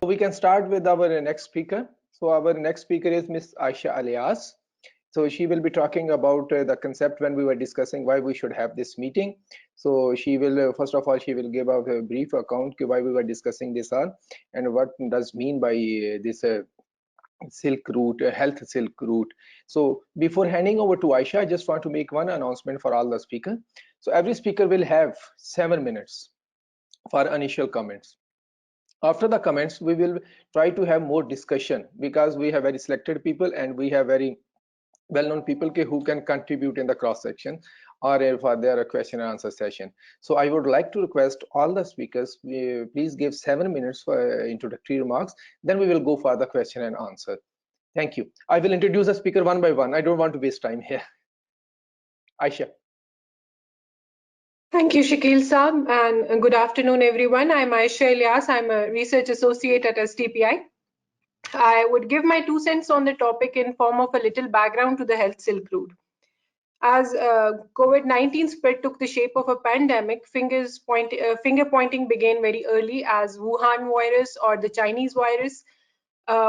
we can start with our next speaker. So our next speaker is Miss Aisha Alias. So she will be talking about the concept when we were discussing why we should have this meeting. So she will, first of all, she will give out a brief account why we were discussing this all and what does mean by this silk route, health silk route. So before handing over to Aisha, I just want to make one announcement for all the speakers. So every speaker will have 7 minutes for initial comments. After the comments, we will try to have more discussion because we have very selected people and we have very well-known people who can contribute in the cross section or for their question and answer session. So I would like to request all the speakers, please give 7 minutes for introductory remarks. Then we will go for the question and answer. Thank you. I will introduce the speaker one by one. I don't want to waste time here. Aisha. Thank you, Shakil Saab, and good afternoon, everyone. I'm Aisha Ilyas. I'm a research associate at STPI. I would give my 2 cents on the topic in form of a little background to the health silk route. As COVID-19 spread took the shape of a pandemic, finger pointing began very early as Wuhan virus or the Chinese virus,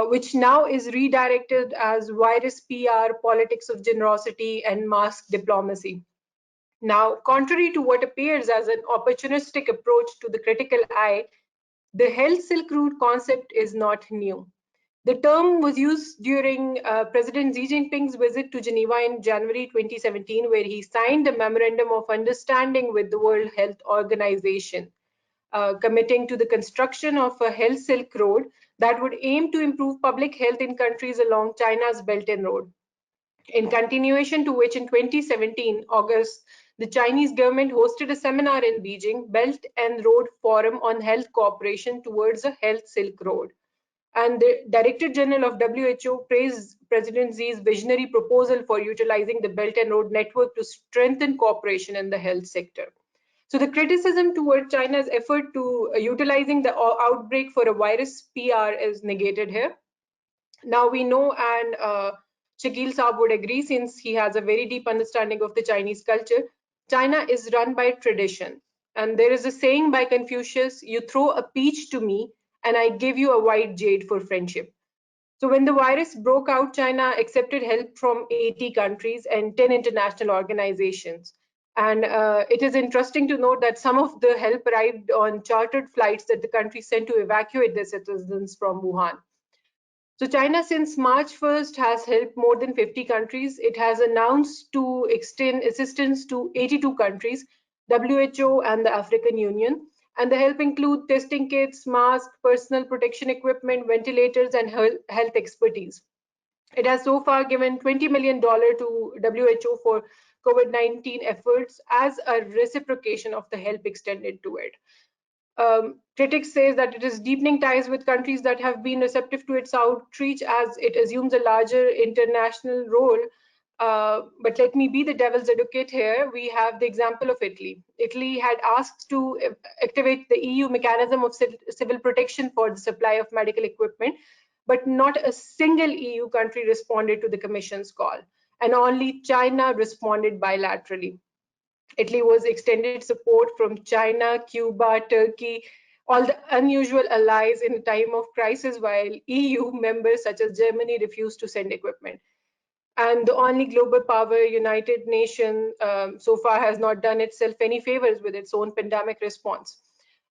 which now is redirected as virus PR, politics of generosity, and mask diplomacy. Now, contrary to what appears as an opportunistic approach to the critical eye, the health silk route concept is not new. The term was used during President Xi Jinping's visit to Geneva in January 2017, where he signed a memorandum of understanding with the World Health Organization, committing to the construction of a health silk road that would aim to improve public health in countries along China's Belt and Road. In continuation to which, in 2017, August, the Chinese government hosted a seminar in Beijing, Belt and Road Forum on Health Cooperation towards a Health Silk Road. And the Director General of WHO praised President Xi's visionary proposal for utilizing the Belt and Road network to strengthen cooperation in the health sector. So the criticism toward China's effort to utilizing the outbreak for a virus PR is negated here. Now we know, and Shakil Saab would agree since he has a very deep understanding of the Chinese culture, China is run by tradition. And there is a saying by Confucius, you throw a peach to me and I give you a white jade for friendship. So when the virus broke out, China accepted help from 80 countries and 10 international organizations. And it is interesting to note that some of the help arrived on chartered flights that the country sent to evacuate their citizens from Wuhan. So China, since March 1st, has helped more than 50 countries. It has announced to extend assistance to 82 countries, WHO and the African Union. And the help include testing kits, masks, personal protection equipment, ventilators, and health expertise. It has so far given $20 million to WHO for COVID-19 efforts as a reciprocation of the help extended to it. Critics say that it is deepening ties with countries that have been receptive to its outreach as it assumes a larger international role. But let me be the devil's advocate here. We have the example of Italy. Italy had asked to activate the EU mechanism of civil protection for the supply of medical equipment, but not a single EU country responded to the Commission's call, and only China responded bilaterally. Italy was extended support from China, Cuba, Turkey, all the unusual allies in a time of crisis, while EU members such as Germany refused to send equipment. And the only global power, United Nations, so far has not done itself any favors with its own pandemic response.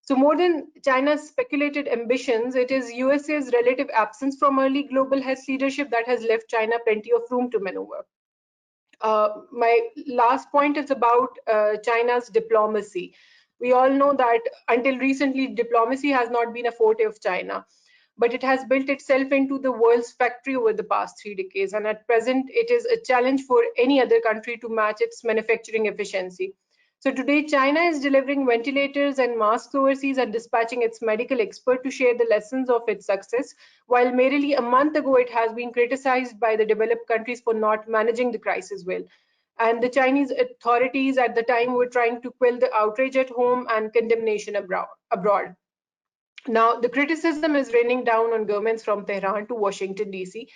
So more than China's speculated ambitions, it is USA's relative absence from early global health leadership that has left China plenty of room to maneuver. My last point is about China's diplomacy. We all know that until recently, diplomacy has not been a forte of China, but it has built itself into the world's factory over the past 3 decades. And at present, it is a challenge for any other country to match its manufacturing efficiency. So today, China is delivering ventilators and masks overseas and dispatching its medical expert to share the lessons of its success, while merely a month ago, it has been criticized by the developed countries for not managing the crisis well. And the Chinese authorities at the time were trying to quell the outrage at home and condemnation abroad. Now, the criticism is raining down on governments from Tehran to Washington, D.C.,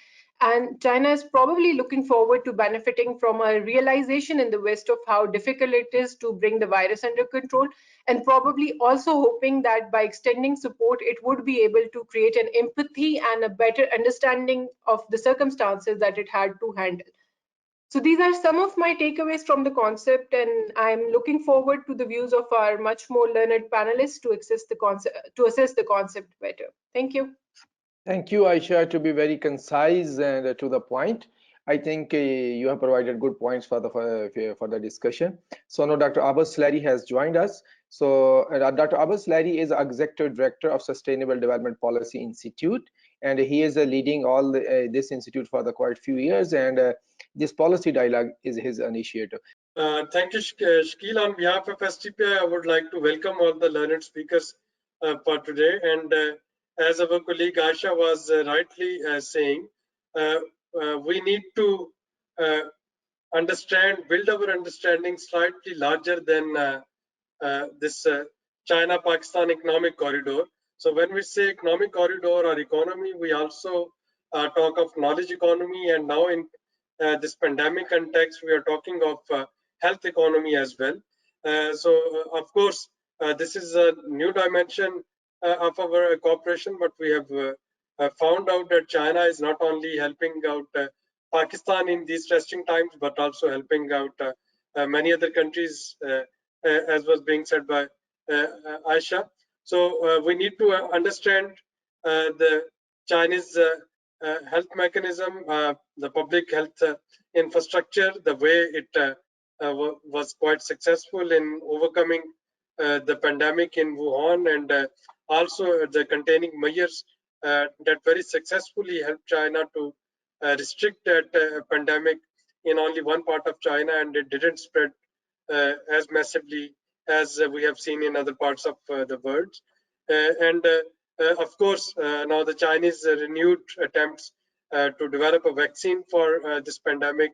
And China is probably looking forward to benefiting from a realization in the West of how difficult it is to bring the virus under control, and probably also hoping that by extending support, it would be able to create an empathy and a better understanding of the circumstances that it had to handle. So these are some of my takeaways from the concept, and I'm looking forward to the views of our much more learned panelists to assess the concept better. Thank you. Thank you, Aisha, to be very concise and to the point. I think you have provided good points for the discussion. So now Dr. Abbas Larry has joined us. So Dr. Abbas Larry is Executive Director of Sustainable Development Policy Institute, and he is leading all this institute for the quite few years, and this policy dialogue is his initiative. Thank you, Shakil. On behalf of STPI, I would like to welcome all the learned speakers for today. And as our colleague Aisha was rightly saying, we need to build our understanding slightly larger than this China-Pakistan economic corridor. So when we say economic corridor or economy, we also talk of knowledge economy, and now in this pandemic context, we are talking of health economy as well. Of course, this is a new dimension of our cooperation, but we have found out that China is not only helping out Pakistan in these testing times, but also helping out many other countries, as was being said by Aisha. So we need to understand the Chinese health mechanism, the public health infrastructure, the way it was quite successful in overcoming the pandemic in Wuhan, and also the containing measures that very successfully helped China to restrict that pandemic in only one part of China, and it didn't spread as massively as we have seen in other parts of the world. Of course, now the Chinese renewed attempts to develop a vaccine for this pandemic,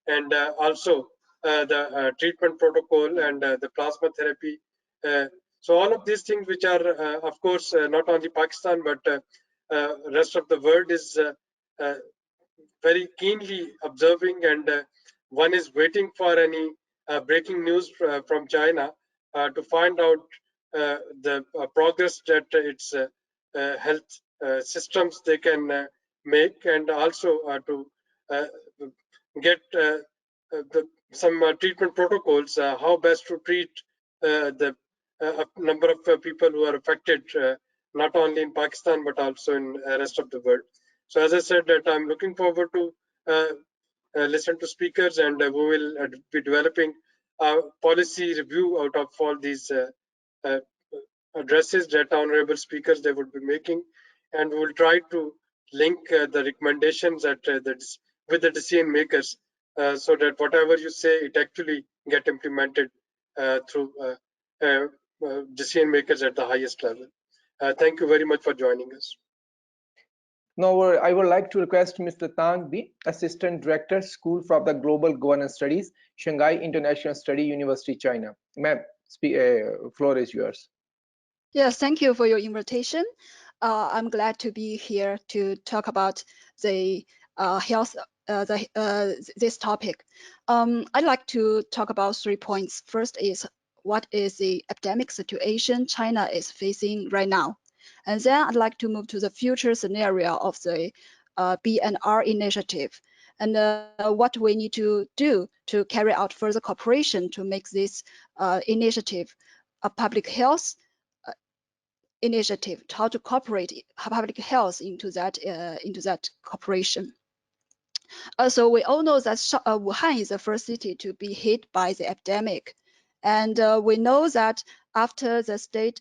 and also the treatment protocol and the plasma therapy. So all of these things, which are, of course, not only Pakistan, but rest of the world is very keenly observing, and one is waiting for any breaking news from China to find out the progress that its health systems they can make, and also to get some treatment protocols, how best to treat the number of people who are affected, not only in Pakistan, but also in the rest of the world. So as I said, that I'm looking forward to listen to speakers, and we will be developing a policy review out of all these addresses that honorable speakers they would be making, and we will try to link the recommendations that with the decision makers, so that whatever you say, it actually get implemented through decision makers at the highest level. Thank you very much for joining us. Now, I would like to request Mr. Tang Bi, Assistant Director, School for the Global Governance Studies, Shanghai International Study University, China. Ma'am, floor is yours. Yes, thank you for your invitation. I'm glad to be here to talk about the health, this topic. I'd like to talk about 3 points. First is, what is the epidemic situation China is facing right now? And then I'd like to move to the future scenario of the BRI initiative, and what we need to do to carry out further cooperation to make this initiative a public health initiative, how to incorporate public health into that cooperation. Also, we all know that Wuhan is the first city to be hit by the epidemic, and we know that after the State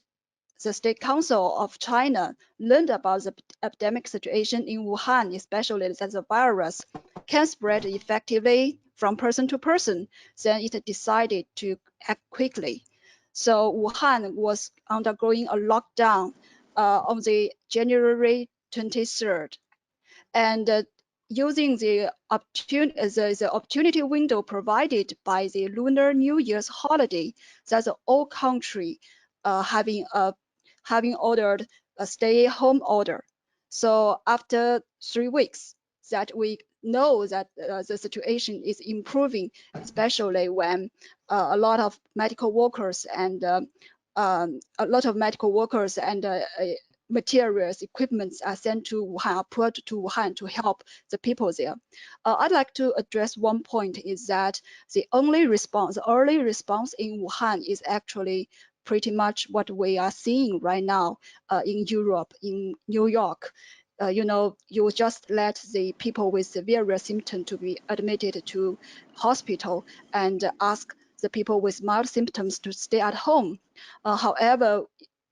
Council of China learned about the epidemic situation in Wuhan, especially that the virus can spread effectively from person to person, then it decided to act quickly. So Wuhan was undergoing a lockdown on the January 23rd, and using the opportunity window provided by the Lunar New Year's holiday, that the whole country having ordered a stay-home order. So after 3 weeks, that we know that the situation is improving, especially when a lot of medical workers and materials, equipments are sent to Wuhan, are put to Wuhan to help the people there. I'd like to address one point is that the early response in Wuhan is actually pretty much what we are seeing right now in Europe, in New York. You just let the people with severe symptoms to be admitted to hospital and ask the people with mild symptoms to stay at home. However,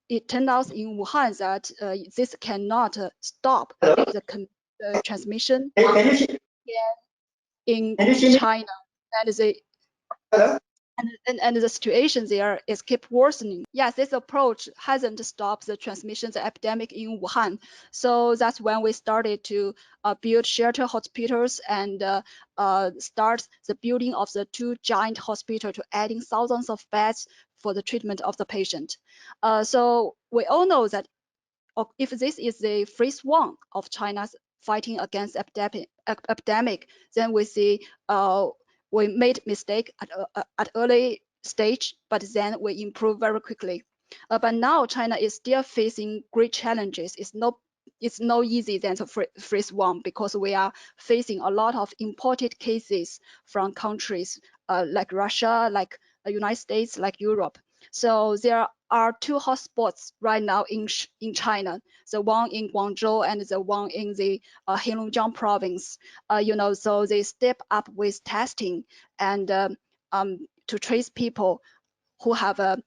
it turned out in Wuhan that this cannot stop the transmission in China, and the situation there is keep worsening. Yes, this approach hasn't stopped the transmission, the epidemic in Wuhan. So that's when we started to build shelter hospitals and start the building of the 2 giant hospitals to adding thousands of beds for the treatment of the patient. So we all know that if this is the phase 1 of China's fighting against epidemic, then we see we made mistake at early stage, but then we improve very quickly. But now China is still facing great challenges. It's no easy than the phase 1 because we are facing a lot of imported cases from countries like Russia, like the United States, like Europe. So there are 2 hotspots right now in China, the one in Guangzhou and the one in the Heilongjiang province. So they step up with testing and to trace people who have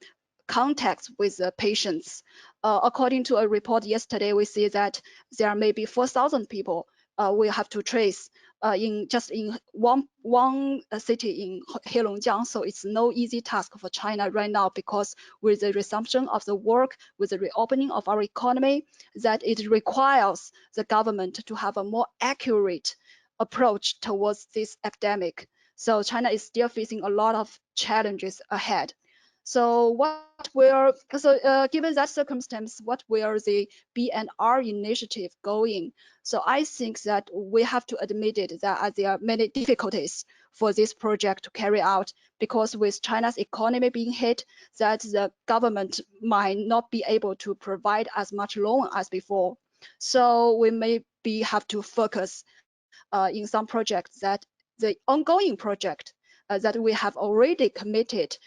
contacts with the patients. According to a report yesterday, we see that there may be 4,000 people we have to trace in one city in Heilongjiang. So it's no easy task for China right now, because with the resumption of the work, with the reopening of our economy, that it requires the government to have a more accurate approach towards this epidemic. So China is still facing a lot of challenges ahead. So given that circumstance, what will the BRI initiative going? So I think that we have to admit it that there are many difficulties for this project to carry out, because with China's economy being hit, that the government might not be able to provide as much loan as before. So we maybe have to focus in some projects that the ongoing project that we have already committed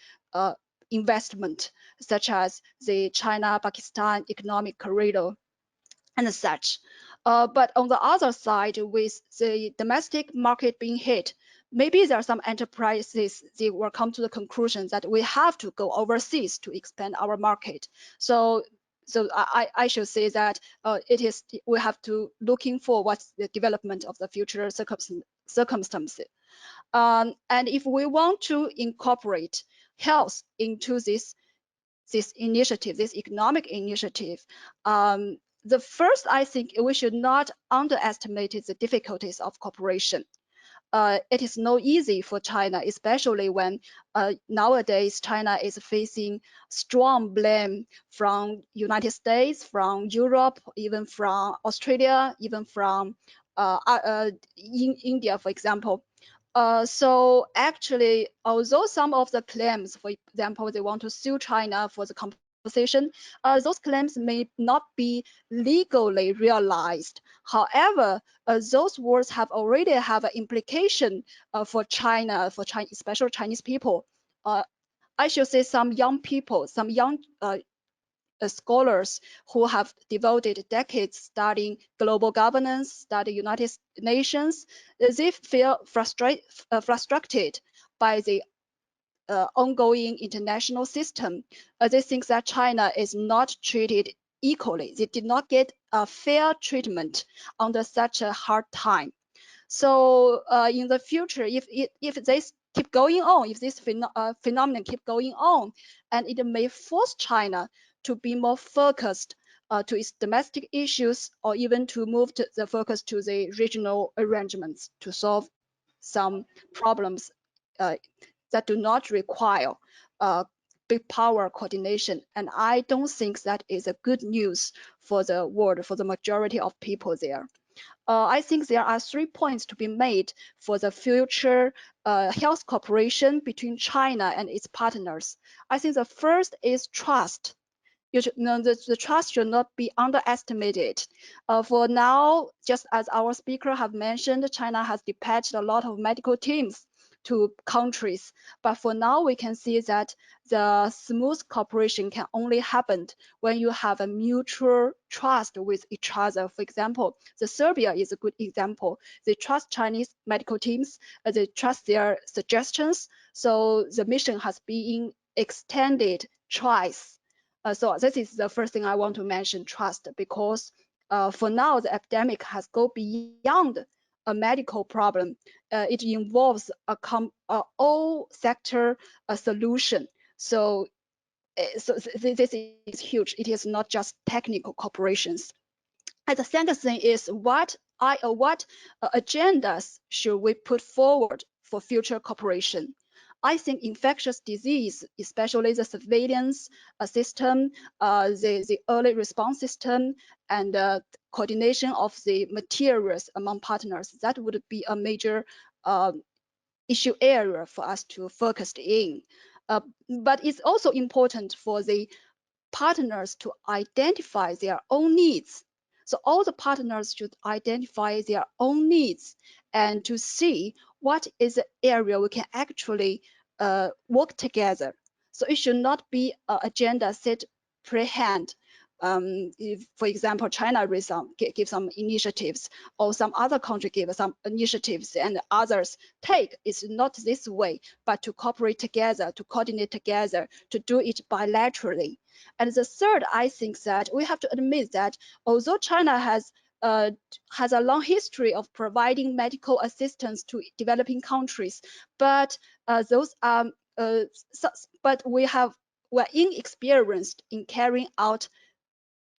investment, such as the China-Pakistan economic corridor and such. But on the other side, with the domestic market being hit, maybe there are some enterprises, they will come to the conclusion that we have to go overseas to expand our market. So I should say that we have to looking for what's the development of the future circumstances. And if we want to incorporate health into this initiative, this economic initiative, the first, I think we should not underestimate the difficulties of cooperation. It is not easy for China, especially when nowadays China is facing strong blame from United States, from Europe, even from Australia, even from India, for example. So actually, although some of the claims, for example, they want to sue China for the compensation, those claims may not be legally realized. However, those words have already have an implication for China, especially Chinese people. I should say some young people, some young scholars who have devoted decades studying global governance, studying United Nations, they feel frustrated by the ongoing international system. They think that China is not treated equally. They did not get a fair treatment under such a hard time. So in the future, if this keep going on, if this phenomenon keep going on, and it may force China to be more focused to its domestic issues, or even to move the focus to the regional arrangements to solve some problems that do not require big power coordination. And I don't think that is a good news for the world, for the majority of people there. I think there are 3 points to be made for the future health cooperation between China and its partners. I think the first is trust. The trust should not be underestimated. For now, just as our speaker have mentioned, China has dispatched a lot of medical teams to countries. But for now, we can see that the smooth cooperation can only happen when you have a mutual trust with each other. For example, the Serbia is a good example. They trust Chinese medical teams, they trust their suggestions. So the mission has been extended twice. So this is the first thing I want to mention, trust, because for now, the epidemic has gone beyond a medical problem. It involves a all sector solution. So, this is huge. It is not just technical cooperations. And the second thing is what agendas should we put forward for future cooperation? I think infectious disease, especially the surveillance system, the early response system, and coordination of the materials among partners, that would be a major issue area for us to focus in. But it's also important for the partners to identify their own needs. So all the partners should identify their own needs and to see what is the area we can actually work together. So it should not be an agenda set pre-hand. If, for example, China give some initiatives, or some other country give some initiatives, and others take. It's not this way, but to cooperate together, to coordinate together, to do it bilaterally. And the third, I think that we have to admit that although China has a long history of providing medical assistance to developing countries, but we're inexperienced in carrying out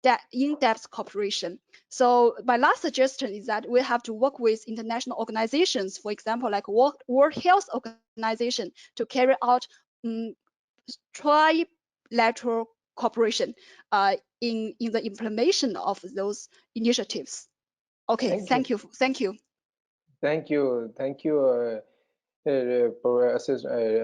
that in-depth cooperation. So my last suggestion is that we have to work with international organizations, for example, like World Health Organization, to carry out trilateral cooperation in the implementation of those initiatives. Okay, thank you. Thank you,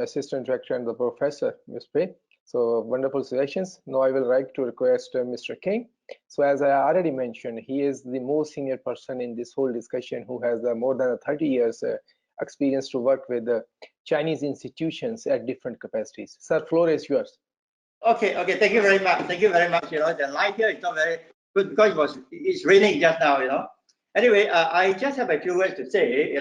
Assistant Director and the Professor, Ms. Pei. So wonderful suggestions. Now I will like to request Mr. King. So as I already mentioned, he is the most senior person in this whole discussion who has more than 30 years experience to work with Chinese institutions at different capacities. Sir, floor is yours. Okay, thank you very much. Thank you very much. The light here is not very good because it's raining just now. Anyway, I just have a few words to say.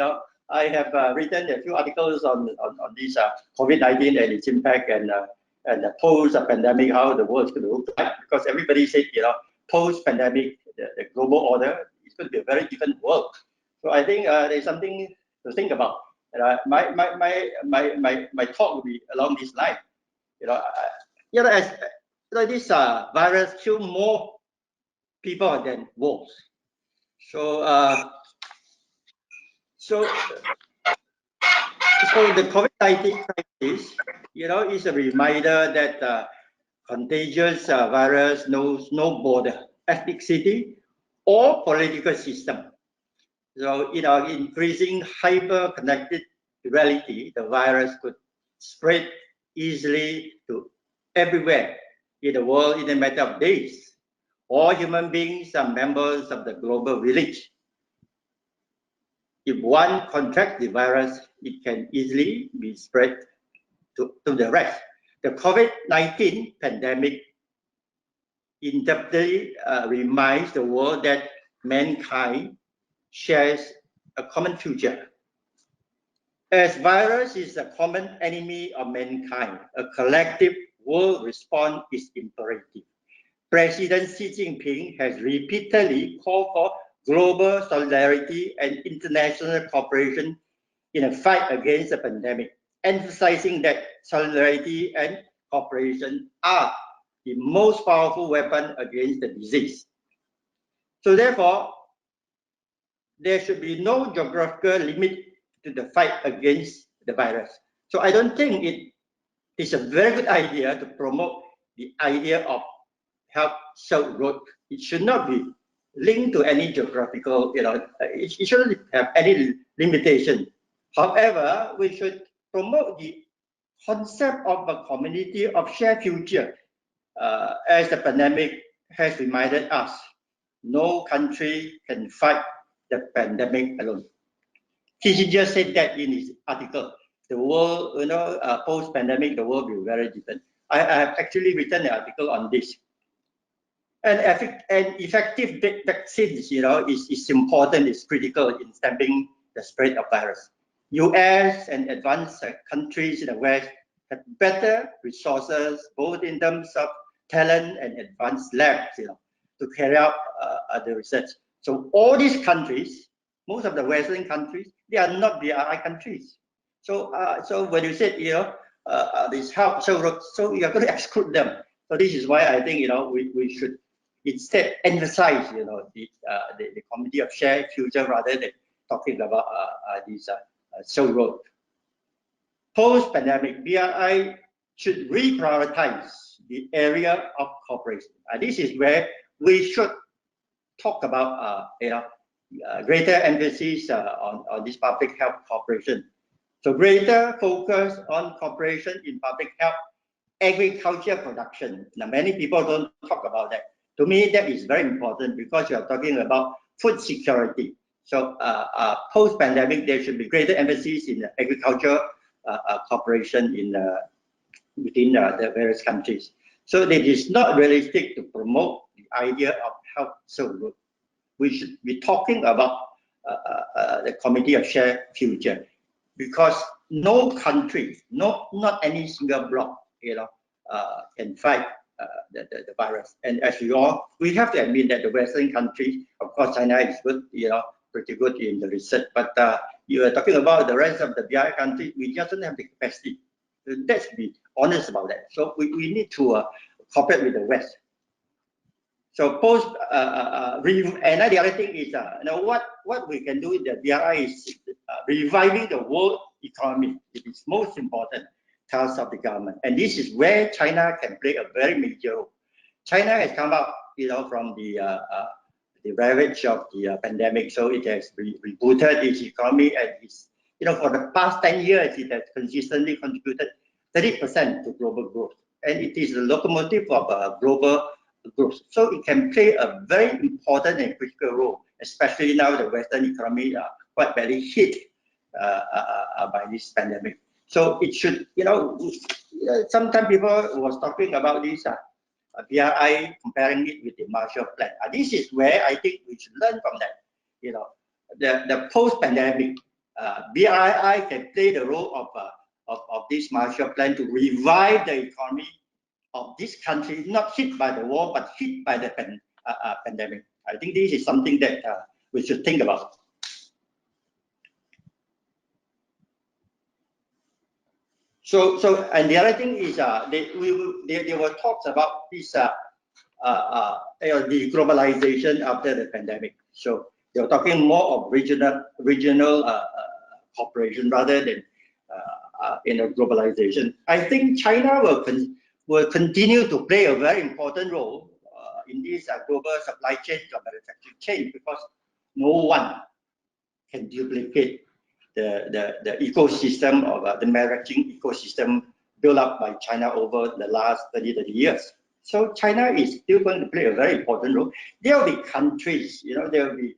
I have written a few articles on this COVID-19 and its impact and the post-pandemic, how the world is going to look like. Because everybody said, post-pandemic, the global order is going to be a very different world. So I think there's something to think about. My talk will be along this line. This virus kills more people than wolves. So the COVID-19 crisis, is a reminder that contagious virus knows no border, ethnicity, or political system. So in our increasing hyper-connected reality, the virus could spread easily to everywhere in the world in a matter of days. All human beings are members of the global village. If one contracts the virus, it can easily be spread to the rest. The COVID-19 pandemic indebtedly reminds the world that mankind shares a common future. As virus is a common enemy of mankind, a collective world response is imperative. President Xi Jinping has repeatedly called for global solidarity and international cooperation in a fight against the pandemic, emphasizing that solidarity and cooperation are the most powerful weapon against the disease. So therefore, there should be no geographical limit to the fight against the virus. So I don't think it is a very good idea to promote the idea of Health Silk Road. It should not be. linked to any geographical, it shouldn't have any limitation. However, we should promote the concept of a community of shared future. As the pandemic has reminded us, no country can fight the pandemic alone. Kissinger said that in his article. The world, post-pandemic, the world will be very different. I have actually written an article on this. And effective vaccines, is important, is critical in stamping the spread of virus. US and advanced countries in the West have better resources, both in terms of talent and advanced labs, to carry out the research. So all these countries, most of the Western countries, they are not BRI countries. So when you said, this help, so you are going to exclude them. So this is why I think, we should instead emphasize, the community of shared future rather than talking about this Silk Road. Post-pandemic, BRI should reprioritize the area of cooperation. This is where we should talk about, greater emphasis on this public health cooperation. So greater focus on cooperation in public health, agriculture production. Now, many people don't talk about that. To me, that is very important because you are talking about food security. So post-pandemic, there should be greater emphasis in agriculture cooperation within the various countries. So it is not realistic to promote the idea of health so good. We should be talking about the community of shared future, because no country, not any single bloc, can fight the virus. And as we have to admit that the Western countries, of course, China is good, pretty good in the research. But you are talking about the rest of the BRI countries, we just don't have the capacity. Let's be honest about that. So we need to cooperate with the West. So and the other thing is, what we can do in the BRI is reviving the world economy. It is most important task of the government, and this is where China can play a very major role. China has come out, from the ravage of the pandemic, so it has rebooted its economy, and it's, for the past 10 years, it has consistently contributed 30% to global growth, and it is the locomotive of global growth. So it can play a very important and critical role, especially now the Western economy are quite badly hit by this pandemic. So it should, sometimes people was talking about this BRI, comparing it with the Marshall Plan. This is where I think we should learn from that. The post-pandemic, BRI can play the role of this Marshall Plan to revive the economy of this country, not hit by the war, but hit by the pandemic. I think this is something that we should think about. So, and the other thing is, there were talks about this, the globalization after the pandemic. So they were talking more of regional cooperation rather than globalization. I think China will continue to play a very important role in this global supply chain or manufacturing chain, because no one can duplicate the ecosystem of the manufacturing ecosystem built up by China over the last 30 years. So China is still going to play a very important role. There will be countries, there will be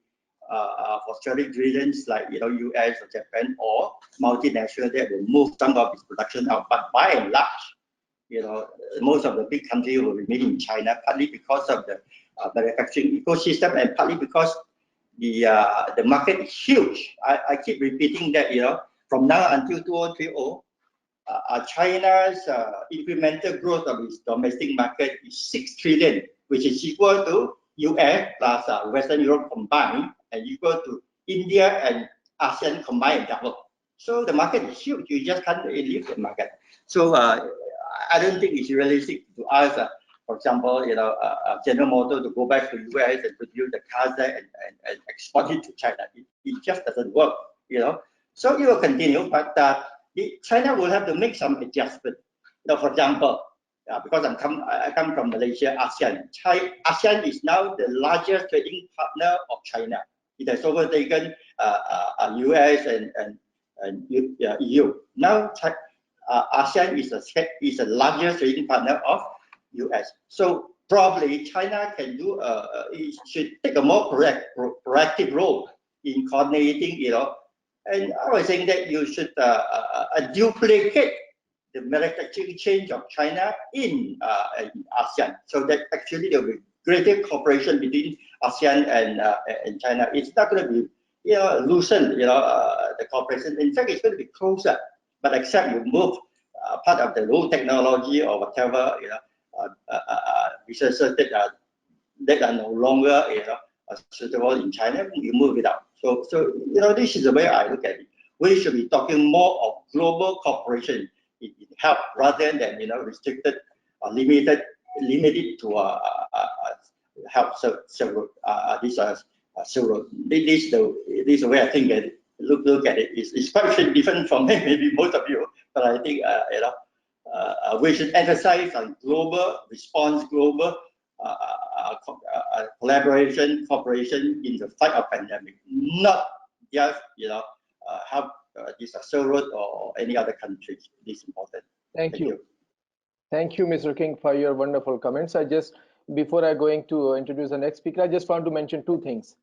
for strategic reasons like US or Japan or multinational that will move some of its production out. But by and large, most of the big countries will remain in China, partly because of the manufacturing ecosystem and partly because the market is huge. I keep repeating that, from now until 2030, China's incremental growth of its domestic market is 6 trillion, which is equal to US plus Western Europe combined, and equal to India and ASEAN combined double. So the market is huge. You just can't leave the market. So I don't think it's realistic to ask, for example, General Motors to go back to US and produce the cars there and export it to China. It just doesn't work, So it will continue, but China will have to make some adjustment. For example, because I come from Malaysia, ASEAN. ASEAN is now the largest trading partner of China. It has overtaken US and EU. Now ASEAN is the largest trading partner of US. So probably China can do it should take a more proactive role in coordinating, and I was saying that you should duplicate the manufacturing change of China in ASEAN, so that actually there will be greater cooperation between ASEAN and China. It's not going to be loosen the cooperation. In fact, it's going to be closer. But except you move part of the low technology or whatever resources that are no longer suitable in China, you move it out. So this is the way I look at it. We should be talking more of global cooperation in health rather than restricted or limited to health. So this is the way I think that look at it. It's quite different from maybe most of you, but I think we should emphasize on global response, global collaboration, cooperation in the fight of pandemic, not just help this Silk or any other country. This is important. Thank you. Thank you, Mr. King, for your wonderful comments. Before I going to introduce the next speaker, I just want to mention two things.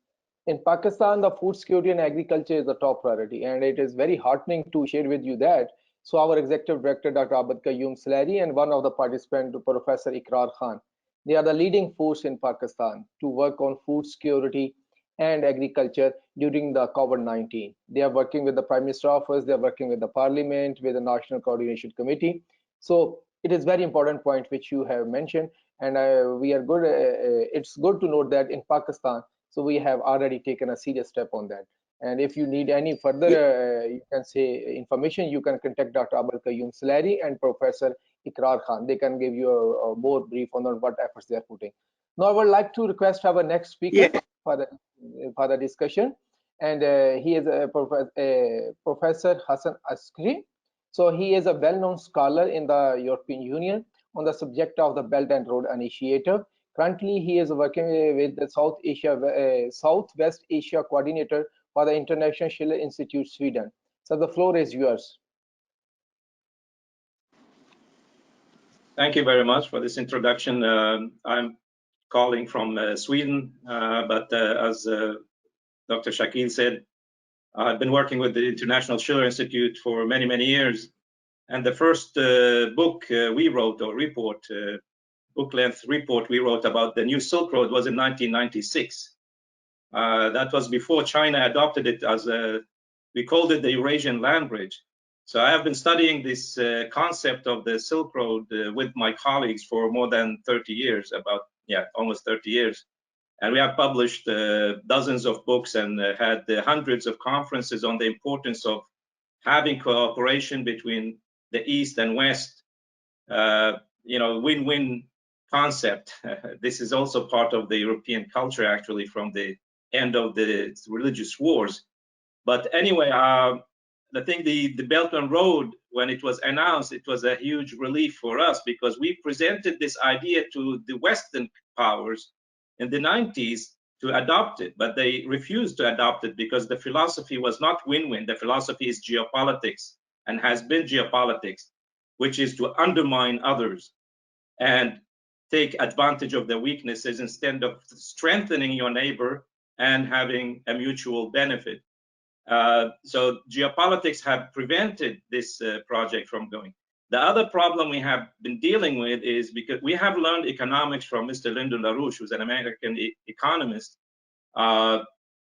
In Pakistan, the food security and agriculture is the top priority, and it is very heartening to share with you that. So our executive director, Dr. Abid Qayyum Salari, and one of the participants, Professor Iqrar Khan, they are the leading force in Pakistan to work on food security and agriculture during the COVID-19. They are working with the Prime Minister Office, they are working with the Parliament, with the National Coordination Committee. So it is very important point which you have mentioned, and we are good. It's good to note that in Pakistan, so we have already taken a serious step on that. And if you need any further, you can say information, you can contact Dr. Abid Qayyum Salari and Professor Iqrar Khan. They can give you a more brief on what efforts they are putting. Now I would like to request our next speaker for the discussion, and he is Professor Hasan Askari. So he is a well-known scholar in the European Union on the subject of the Belt and Road Initiative. Currently, he is working with the Southwest Asia Coordinator for the International Schiller Institute, Sweden. So the floor is yours. Thank you very much for this introduction. I'm calling from Sweden, but as Dr. Shakil said, I've been working with the International Schiller Institute for many, many years. And the first book we wrote, or report, book-length report we wrote about the new Silk Road was in 1996. That was before China adopted it as we called it the Eurasian land bridge. So I have been studying this concept of the Silk Road with my colleagues for more than 30 years, almost 30 years. And we have published dozens of books and had hundreds of conferences on the importance of having cooperation between the East and West, win-win concept. This is also part of the European culture, actually, from the end of the religious wars. But anyway, I think the Belt and Road, when it was announced, it was a huge relief for us because we presented this idea to the Western powers in the 90s to adopt it, but they refused to adopt it because the philosophy was not win-win. The philosophy is geopolitics and has been geopolitics, which is to undermine others and take advantage of their weaknesses instead of strengthening your neighbor and having a mutual benefit. So geopolitics have prevented this project from going. The other problem we have been dealing with is because we have learned economics from Mr. Lyndon LaRouche, who's an American economist,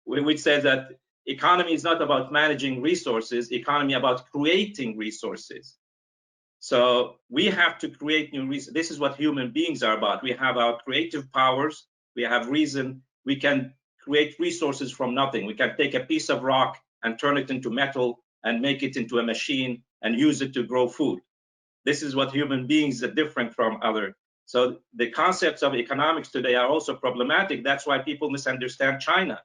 which says that economy is not about managing resources, economy about creating resources. So we have to create new resources. This is what human beings are about. We have our creative powers, we have reason, we can create resources from nothing. We can take a piece of rock and turn it into metal and make it into a machine and use it to grow food. This is what human beings are different from other. So the concepts of economics today are also problematic. That's why people misunderstand China.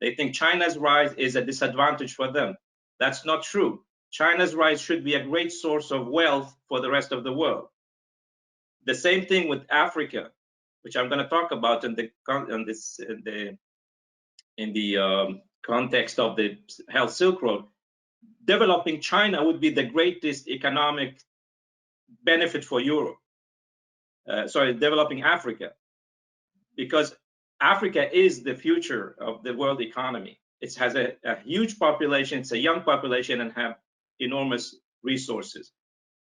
They think China's rise is a disadvantage for them. That's not true. China's rise should be a great source of wealth for the rest of the world. The same thing with Africa, which I'm going to talk about in the context of the Health Silk Road. Developing China would be the greatest economic benefit for Europe. Developing Africa, because Africa is the future of the world economy. It has a huge population, it's a young population, and have enormous resources.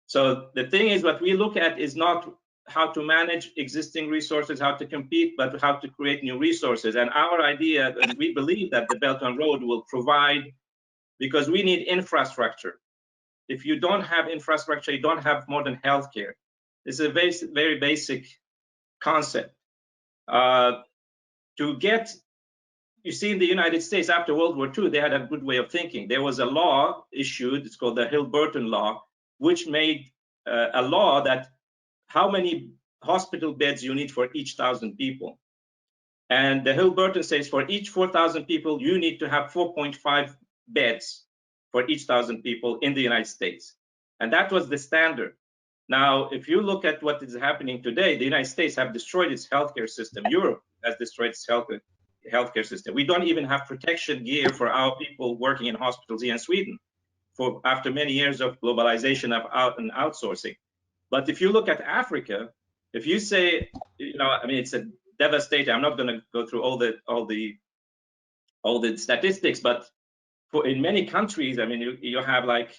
So the thing is, what we look at is not how to manage existing resources, how to compete, but how to create new resources. And our idea, and we believe that the Belt and Road will provide, because we need infrastructure. If you don't have infrastructure, you don't have modern healthcare. This is a very basic concept. You see, in the United States after World War II, they had a good way of thinking. There was a law issued, it's called the Hill Bertrand Law, which made a law that how many hospital beds you need for each 1,000 people. And the Hill Bertrand says for each 4,000 people, you need to have 4.5 beds for each 1,000 people in the United States. And that was the standard. Now, if you look at what is happening today, the United States have destroyed its healthcare system. Europe has destroyed its healthcare system. We don't even have protection gear for our people working in hospitals here in Sweden after many years of globalization and outsourcing. But if you look at Africa, if you say, I mean, it's a devastating. I'm not going to go through all the statistics, but in many countries, I mean, you have like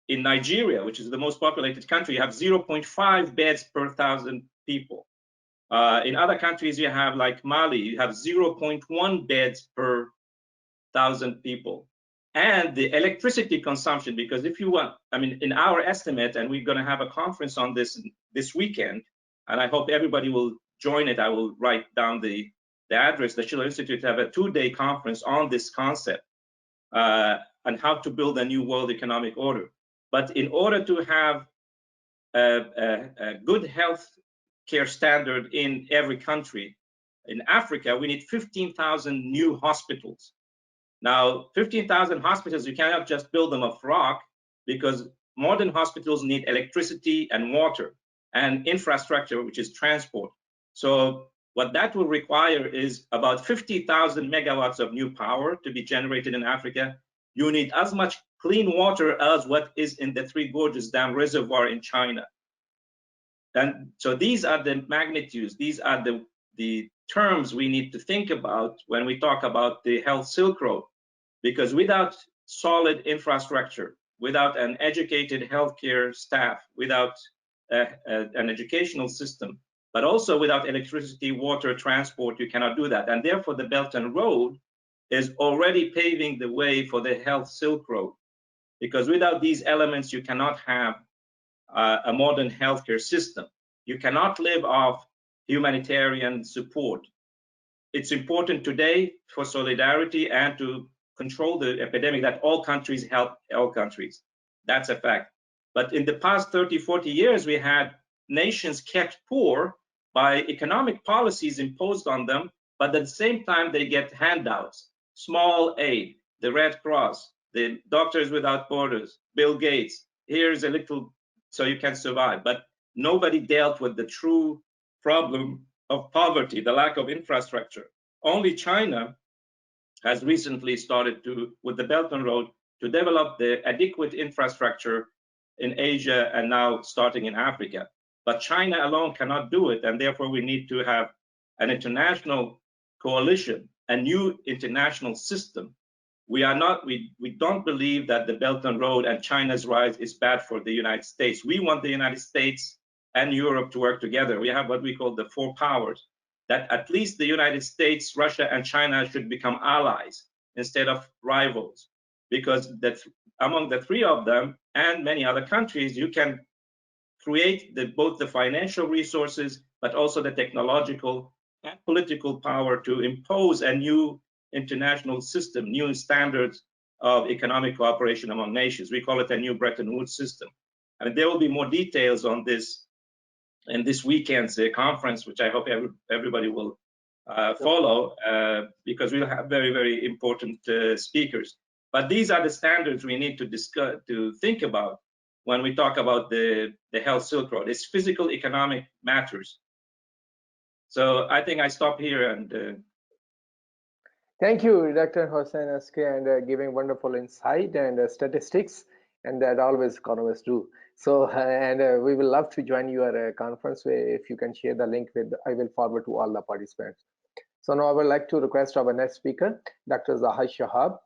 in Nigeria, which is the most populated country, you have 0.5 beds per 1,000 people. In other countries, you have like Mali, you have 0.1 beds per 1,000 people. And the electricity consumption, because if you want, I mean, in our estimate, and we're going to have a conference on this weekend, and I hope everybody will join it. I will write down the address. The Schiller Institute have a 2-day conference on this concept and how to build a new world economic order. But in order to have a good health care standard in every country, in Africa, we need 15,000 new hospitals. Now, 15,000 hospitals, you cannot just build them off rock, because modern hospitals need electricity and water and infrastructure, which is transport. So what that will require is about 50,000 megawatts of new power to be generated in Africa. You need as much clean water as what is in the Three Gorges Dam reservoir in China. And so these are the magnitudes, these are the terms we need to think about when we talk about the Health Silk Road. Because without solid infrastructure, without an educated healthcare staff, without an educational system, but also without electricity, water, transport, you cannot do that. And therefore, the Belt and Road is already paving the way for the Health Silk Road. Because without these elements, you cannot have a modern healthcare system. You cannot live off humanitarian support. It's important today for solidarity and to control the epidemic that all countries help all countries. That's a fact. But in the past 30, 40 years, we had nations kept poor by economic policies imposed on them, but at the same time, they get handouts, small aid, the Red Cross, the Doctors Without Borders, Bill Gates, here's a little so you can survive. But nobody dealt with the true problem of poverty, the lack of infrastructure. Only China has recently started with the Belt and Road, to develop the adequate infrastructure in Asia and now starting in Africa. But China alone cannot do it, and therefore we need to have an international coalition, a new international system. We don't believe that the Belt and Road and China's rise is bad for the United States. We want the United States and Europe to work together. We have what we call the four powers, that at least the United States, Russia, and China should become allies instead of rivals, because among the three of them and many other countries, you can create both the financial resources, but also the technological and political power to impose a new international system, new standards of economic cooperation among nations. We call it a new Bretton Woods system. And there will be more details on this in this weekend's conference, which I hope everybody will follow, because we'll have very, very important speakers. But these are the standards we need to discuss, to think about. when we talk about the Health Silk Road. It's physical economic matters. So I think I stop here and thank you, Dr. Hasan Askari, and giving wonderful insight and statistics, and that always economists do. So, we will love to join your conference if you can share the link with, I will forward to all the participants. So now I would like to request our next speaker, Dr. Zahid Shahab.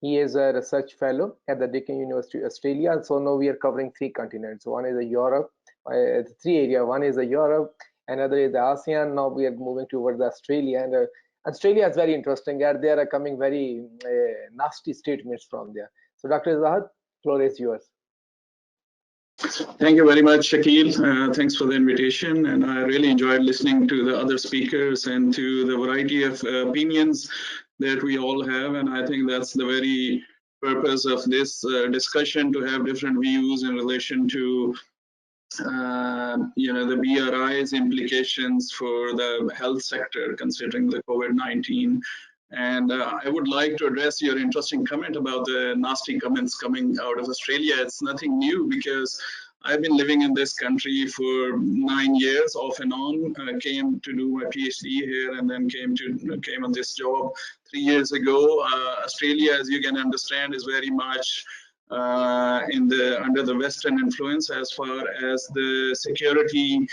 He is a research fellow at the Deakin University, Australia. So now we are covering 3 continents. One is Europe, 3 areas. One is Europe, another is ASEAN. Now we are moving towards Australia, and Australia is very interesting. There are coming very nasty statements from there. So Dr. Zahid, floor is yours. Thank you very much, Shakil. Thanks for the invitation, and I really enjoyed listening to the other speakers and to the variety of opinions that we all have, and I think that's the very purpose of this discussion, to have different views in relation to the BRI's implications for the health sector, considering the COVID-19. And I would like to address your interesting comment about the nasty comments coming out of Australia. It's nothing new, because I've been living in this country for 9 years off and on. Came to do my PhD here, and then came on this job 3 years ago. Australia, as you can understand, is very much under the Western influence as far as the security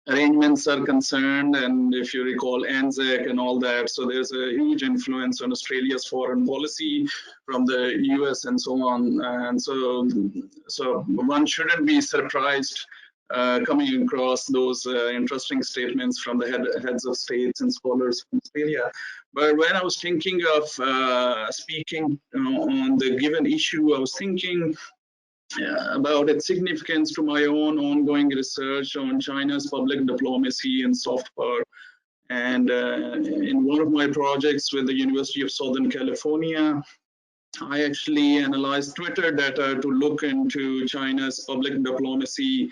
arrangements are concerned, and if you recall ANZAC and all that, so there's a huge influence on Australia's foreign policy from the US and so on, and so one shouldn't be surprised coming across those interesting statements from the heads of states and scholars from Australia. But when I was thinking of speaking on the given issue, I was thinking about its significance to my own ongoing research on China's public diplomacy and soft power. And in one of my projects with the University of Southern California, I actually analyzed Twitter data to look into China's public diplomacy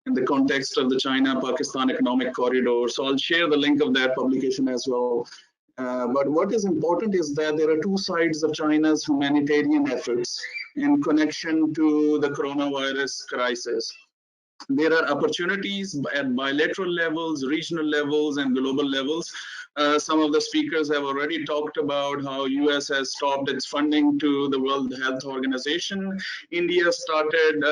in the context of the China-Pakistan Economic Corridor. So I'll share the link of that publication as well. But what is important is that there are 2 sides of China's humanitarian efforts in connection to the coronavirus crisis. There are opportunities at bilateral levels, regional levels, and global levels. Some of the speakers have already talked about how US has stopped its funding to the World Health Organization. India started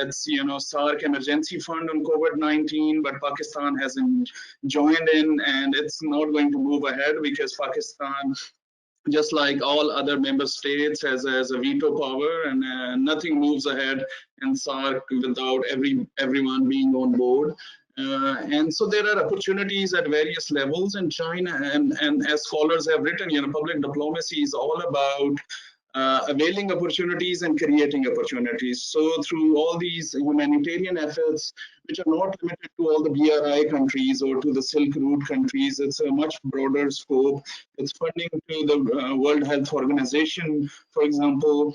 its SARC emergency fund on COVID-19, but Pakistan hasn't joined in, and it's not going to move ahead because Pakistan, just like all other member states, has a veto power, and nothing moves ahead in SARC without everyone being on board. And so there are opportunities at various levels in China, and as scholars have written, public diplomacy is all about availing opportunities and creating opportunities. So through all these humanitarian efforts, which are not limited to all the BRI countries or to the Silk Route countries, it's a much broader scope. It's funding to the World Health Organization, for example.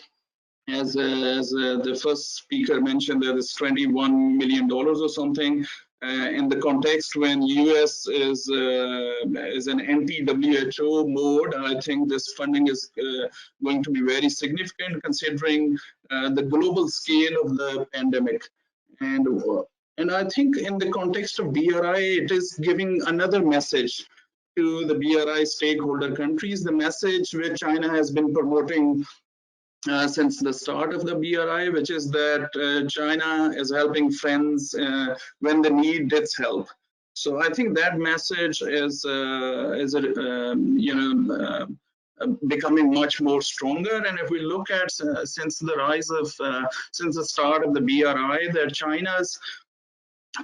As the first speaker mentioned, there is $21 million or something. In the context when US is an anti-WHO mode, I think this funding is going to be very significant, considering the global scale of the pandemic. And I think in the context of BRI, it is giving another message to the BRI stakeholder countries, the message which China has been promoting since the start of the BRI, which is that China is helping friends when they need its help. So I think that message is becoming much more stronger. And if we look at since the start of the BRI, that China's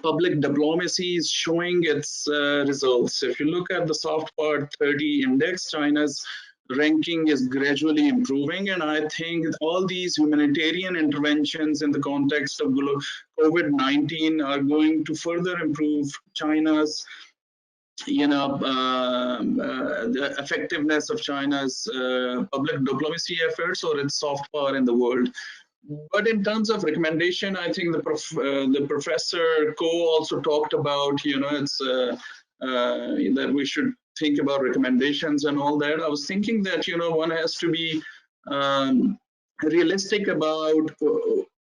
public diplomacy is showing its results. If you look at the soft power 30 index, China's ranking is gradually improving, and I think all these humanitarian interventions in the context of COVID-19 are going to further improve China's the effectiveness of China's public diplomacy efforts or its soft power in the world. But in terms of recommendation, I think the Professor Ko also talked about, it's that we should think about recommendations and all that. I was thinking that, one has to be realistic about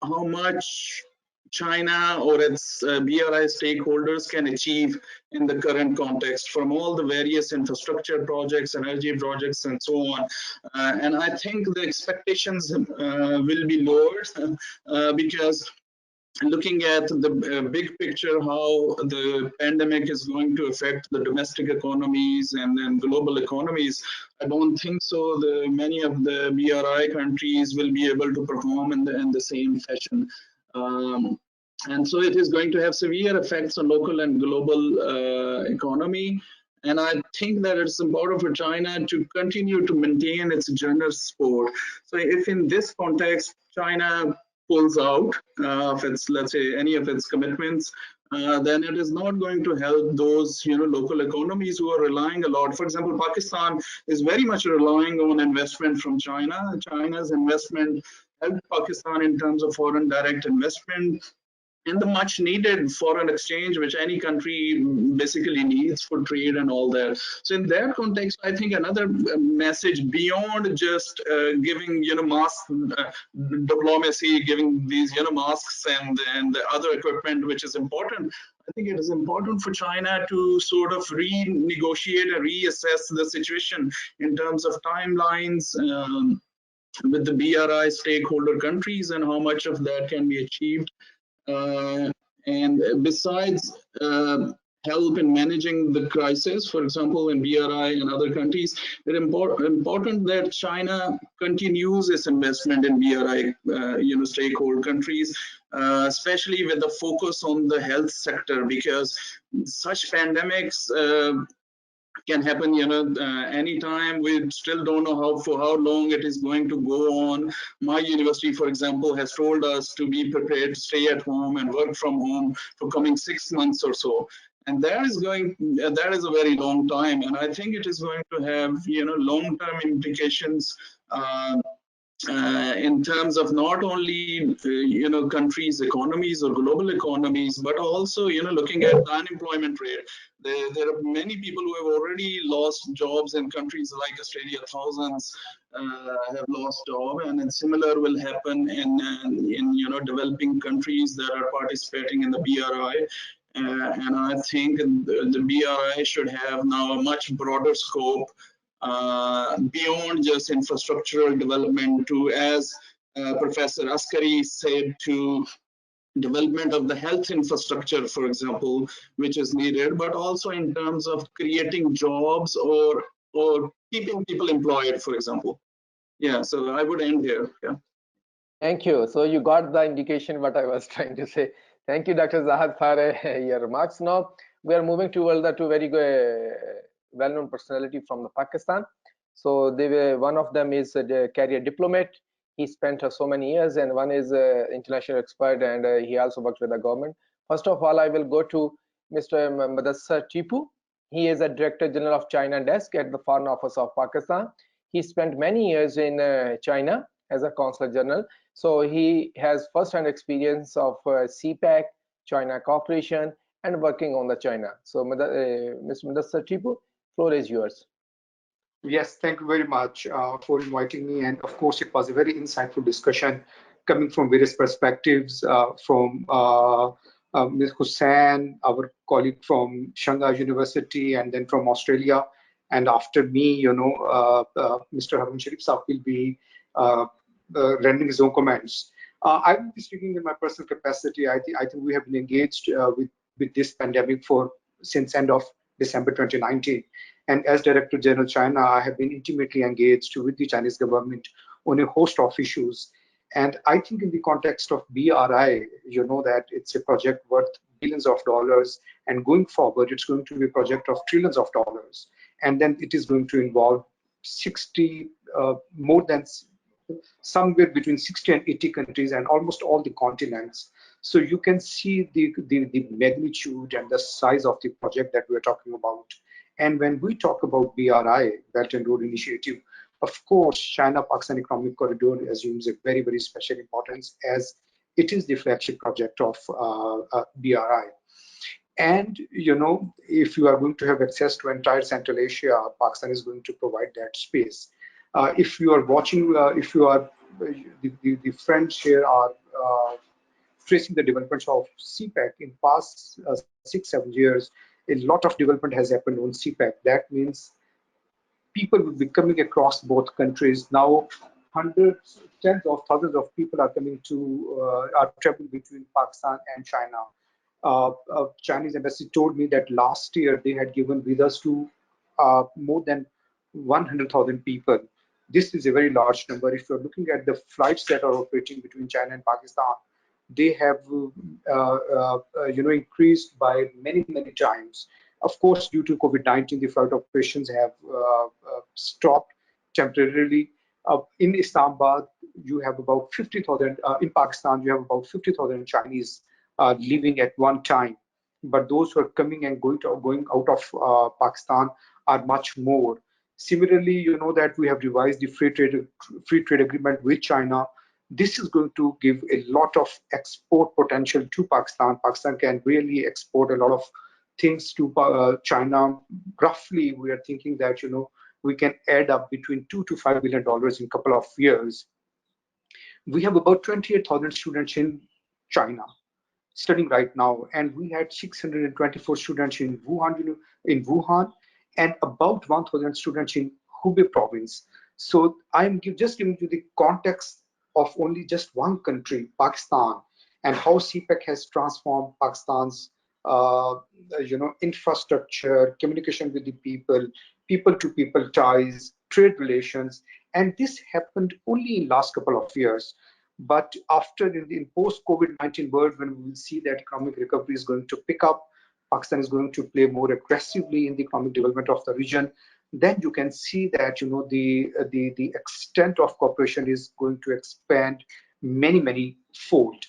how much China or its BRI stakeholders can achieve in the current context from all the various infrastructure projects, energy projects, and so on. And I think the expectations will be lowered because looking at the big picture, how the pandemic is going to affect the domestic economies and then global economies, I don't think so. Many of the BRI countries will be able to perform in the same fashion. And so it is going to have severe effects on local and global economy. And I think that it's important for China to continue to maintain its generous support. So if in this context, China pulls out of its, let's say, any of its commitments, then it is not going to help those local economies who are relying a lot. For example, Pakistan is very much relying on investment from China. China's investment helped Pakistan in terms of foreign direct investment and the much needed foreign exchange which any country basically needs for trade and all that. So in that context, I think another message beyond just giving mask diplomacy, giving these masks and the other equipment, which is important. I think it is important for China to sort of renegotiate and reassess the situation in terms of timelines with the BRI stakeholder countries and how much of that can be achieved. And besides help in managing the crisis, for example, in BRI and other countries, it's important that China continues its investment in BRI, stakeholder countries, especially with the focus on the health sector, because such pandemics can happen anytime. We still don't know for how long it is going to go on. My university, for example, has told us to be prepared to stay at home and work from home for coming 6 months or so, and that is a very long time, and I think it is going to have long-term implications in terms of not only countries' economies or global economies, but also looking at the unemployment rate. There are many people who have already lost jobs in countries like Australia. Thousands have lost job, and then similar will happen in developing countries that are participating in the BRI. And I think the BRI should have now a much broader scope beyond just infrastructural development to, as Professor Askari said, to development of the health infrastructure, for example, which is needed, but also in terms of creating jobs or keeping people employed, for example. Yeah, so I would end here. Yeah. Thank you. So you got the indication what I was trying to say. Thank you, Dr. Zahad, for your remarks. Now we are moving towards the two very well-known personality from the Pakistan. So one of them is a career diplomat. He spent so many years, and one is international expert, and he also worked with the government. First of all, I will go to Mr. Mudassar Tipu. He is a Director General of China Desk at the Foreign Office of Pakistan. He spent many years in China as a Consul General. So he has first-hand experience of CPEC, China Cooperation, and working on the China. So Mr. Mudassar Tipu, floor is yours. Yes, thank you very much for inviting me. And of course, it was a very insightful discussion coming from various perspectives from Ms. Hasan, our colleague from Shanghai University, and then from Australia. And after me, Mr. Harun Sharif Saab will be rendering his own comments. I will be speaking in my personal capacity. I think we have been engaged with this pandemic since end of December 2019. And as Director General China, I have been intimately engaged with the Chinese government on a host of issues. And I think in the context of BRI, you know that it's a project worth billions of dollars. And going forward, it's going to be a project of trillions of dollars. And then it is going to involve somewhere between 60 and 80 countries and almost all the continents. So you can see the magnitude and the size of the project that we're talking about. And when we talk about BRI, Belt and Road Initiative, of course, China-Pakistan Economic Corridor assumes a very, very special importance as it is the flagship project of BRI. And, if you are going to have access to entire Central Asia, Pakistan is going to provide that space. If you are watching, the friends here are tracing the developments of CPEC in past 6-7 years, a lot of development has happened on CPEC. That means people will be coming across both countries. Now, hundreds, tens of thousands of people are coming to, are traveling between Pakistan and China. Chinese embassy told me that last year they had given visas to more than 100,000 people. This is a very large number. If you're looking at the flights that are operating between China and Pakistan, they have increased by many times. Of course, due to COVID-19, the flight operations have stopped temporarily. In Islamabad, you have about 50,000. In Pakistan, you have about 50,000 Chinese living at one time. But those who are coming and going out of Pakistan are much more. Similarly, you know that we have revised the free trade agreement with China. This is going to give a lot of export potential to Pakistan. Pakistan can really export a lot of things to China. Roughly, we are thinking that we can add up between $2 to $5 billion in a couple of years. We have about 28,000 students in China studying right now, and we had 624 students in Wuhan, and about 1,000 students in Hubei province. So I'm just giving you the context of only just one country, Pakistan, and how CPEC has transformed Pakistan's infrastructure, communication with the people-to-people ties, trade relations, and this happened only in last couple of years. But after in post-COVID-19 world, when we will see that economic recovery is going to pick up, Pakistan is going to play more aggressively in the economic development of the region, then you can see that the extent of cooperation is going to expand many fold.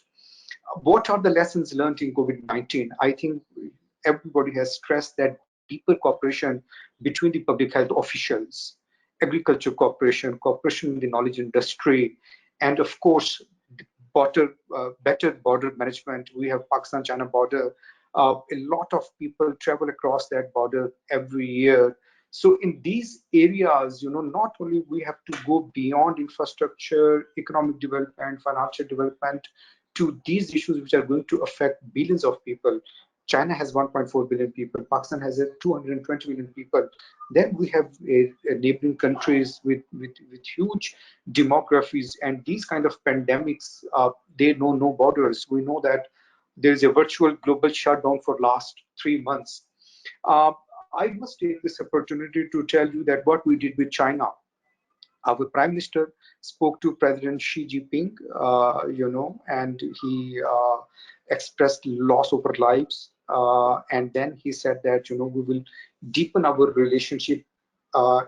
What are the lessons learned in COVID-19? I think everybody has stressed that deeper cooperation between the public health officials, agriculture cooperation in the knowledge industry, and of course, better border management. We have Pakistan-China border. A lot of people travel across that border every year. So in these areas, not only we have to go beyond infrastructure, economic development, financial development, to these issues which are going to affect billions of people. China has 1.4 billion people. Pakistan has 220 million people. Then we have neighboring countries with huge demographies, and these kind of pandemics, they know no borders. We know that there is a virtual global shutdown for last 3 months. I must take this opportunity to tell you that what we did with China. Our Prime Minister spoke to President Xi Jinping, and he expressed loss over lives. And then he said that, we will deepen our relationship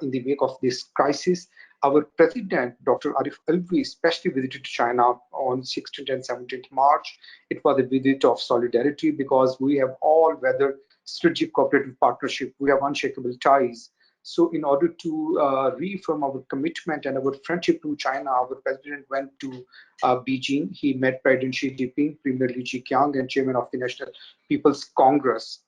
in the wake of this crisis. Our President, Dr. Arif Alvi, especially visited China on 16th and 17th March. It was a visit of solidarity because we have all weathered strategic cooperative partnership. We have unshakable ties. So in order to reaffirm our commitment and our friendship to China, our president went to Beijing. He met President Xi Jinping, Premier Li Keqiang, and Chairman of the National People's Congress.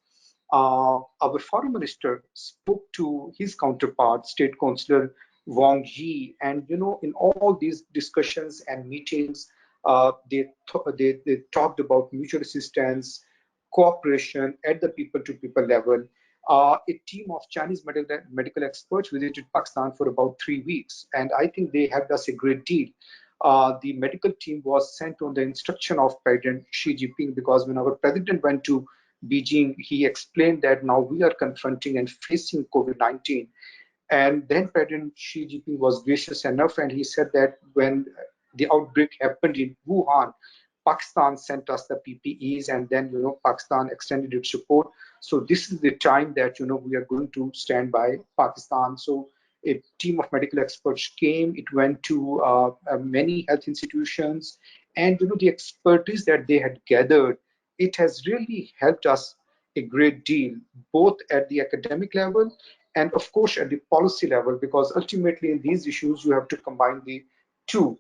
Our foreign minister spoke to his counterpart, State Councillor Wang Yi, and in all these discussions and meetings, they talked about mutual assistance, cooperation at the people-to-people level. A team of Chinese medical experts visited Pakistan for about 3 weeks, and I think they helped us a great deal. The medical team was sent on the instruction of President Xi Jinping, because when our president went to Beijing, he explained that now we are confronting and facing COVID-19. And then President Xi Jinping was gracious enough, and he said that when the outbreak happened in Wuhan, Pakistan sent us the PPEs, and then Pakistan extended its support. So this is the time that we are going to stand by Pakistan. So a team of medical experts came. It went to many health institutions, and the expertise that they had gathered, it has really helped us a great deal, both at the academic level and of course at the policy level, because ultimately in these issues you have to combine the two.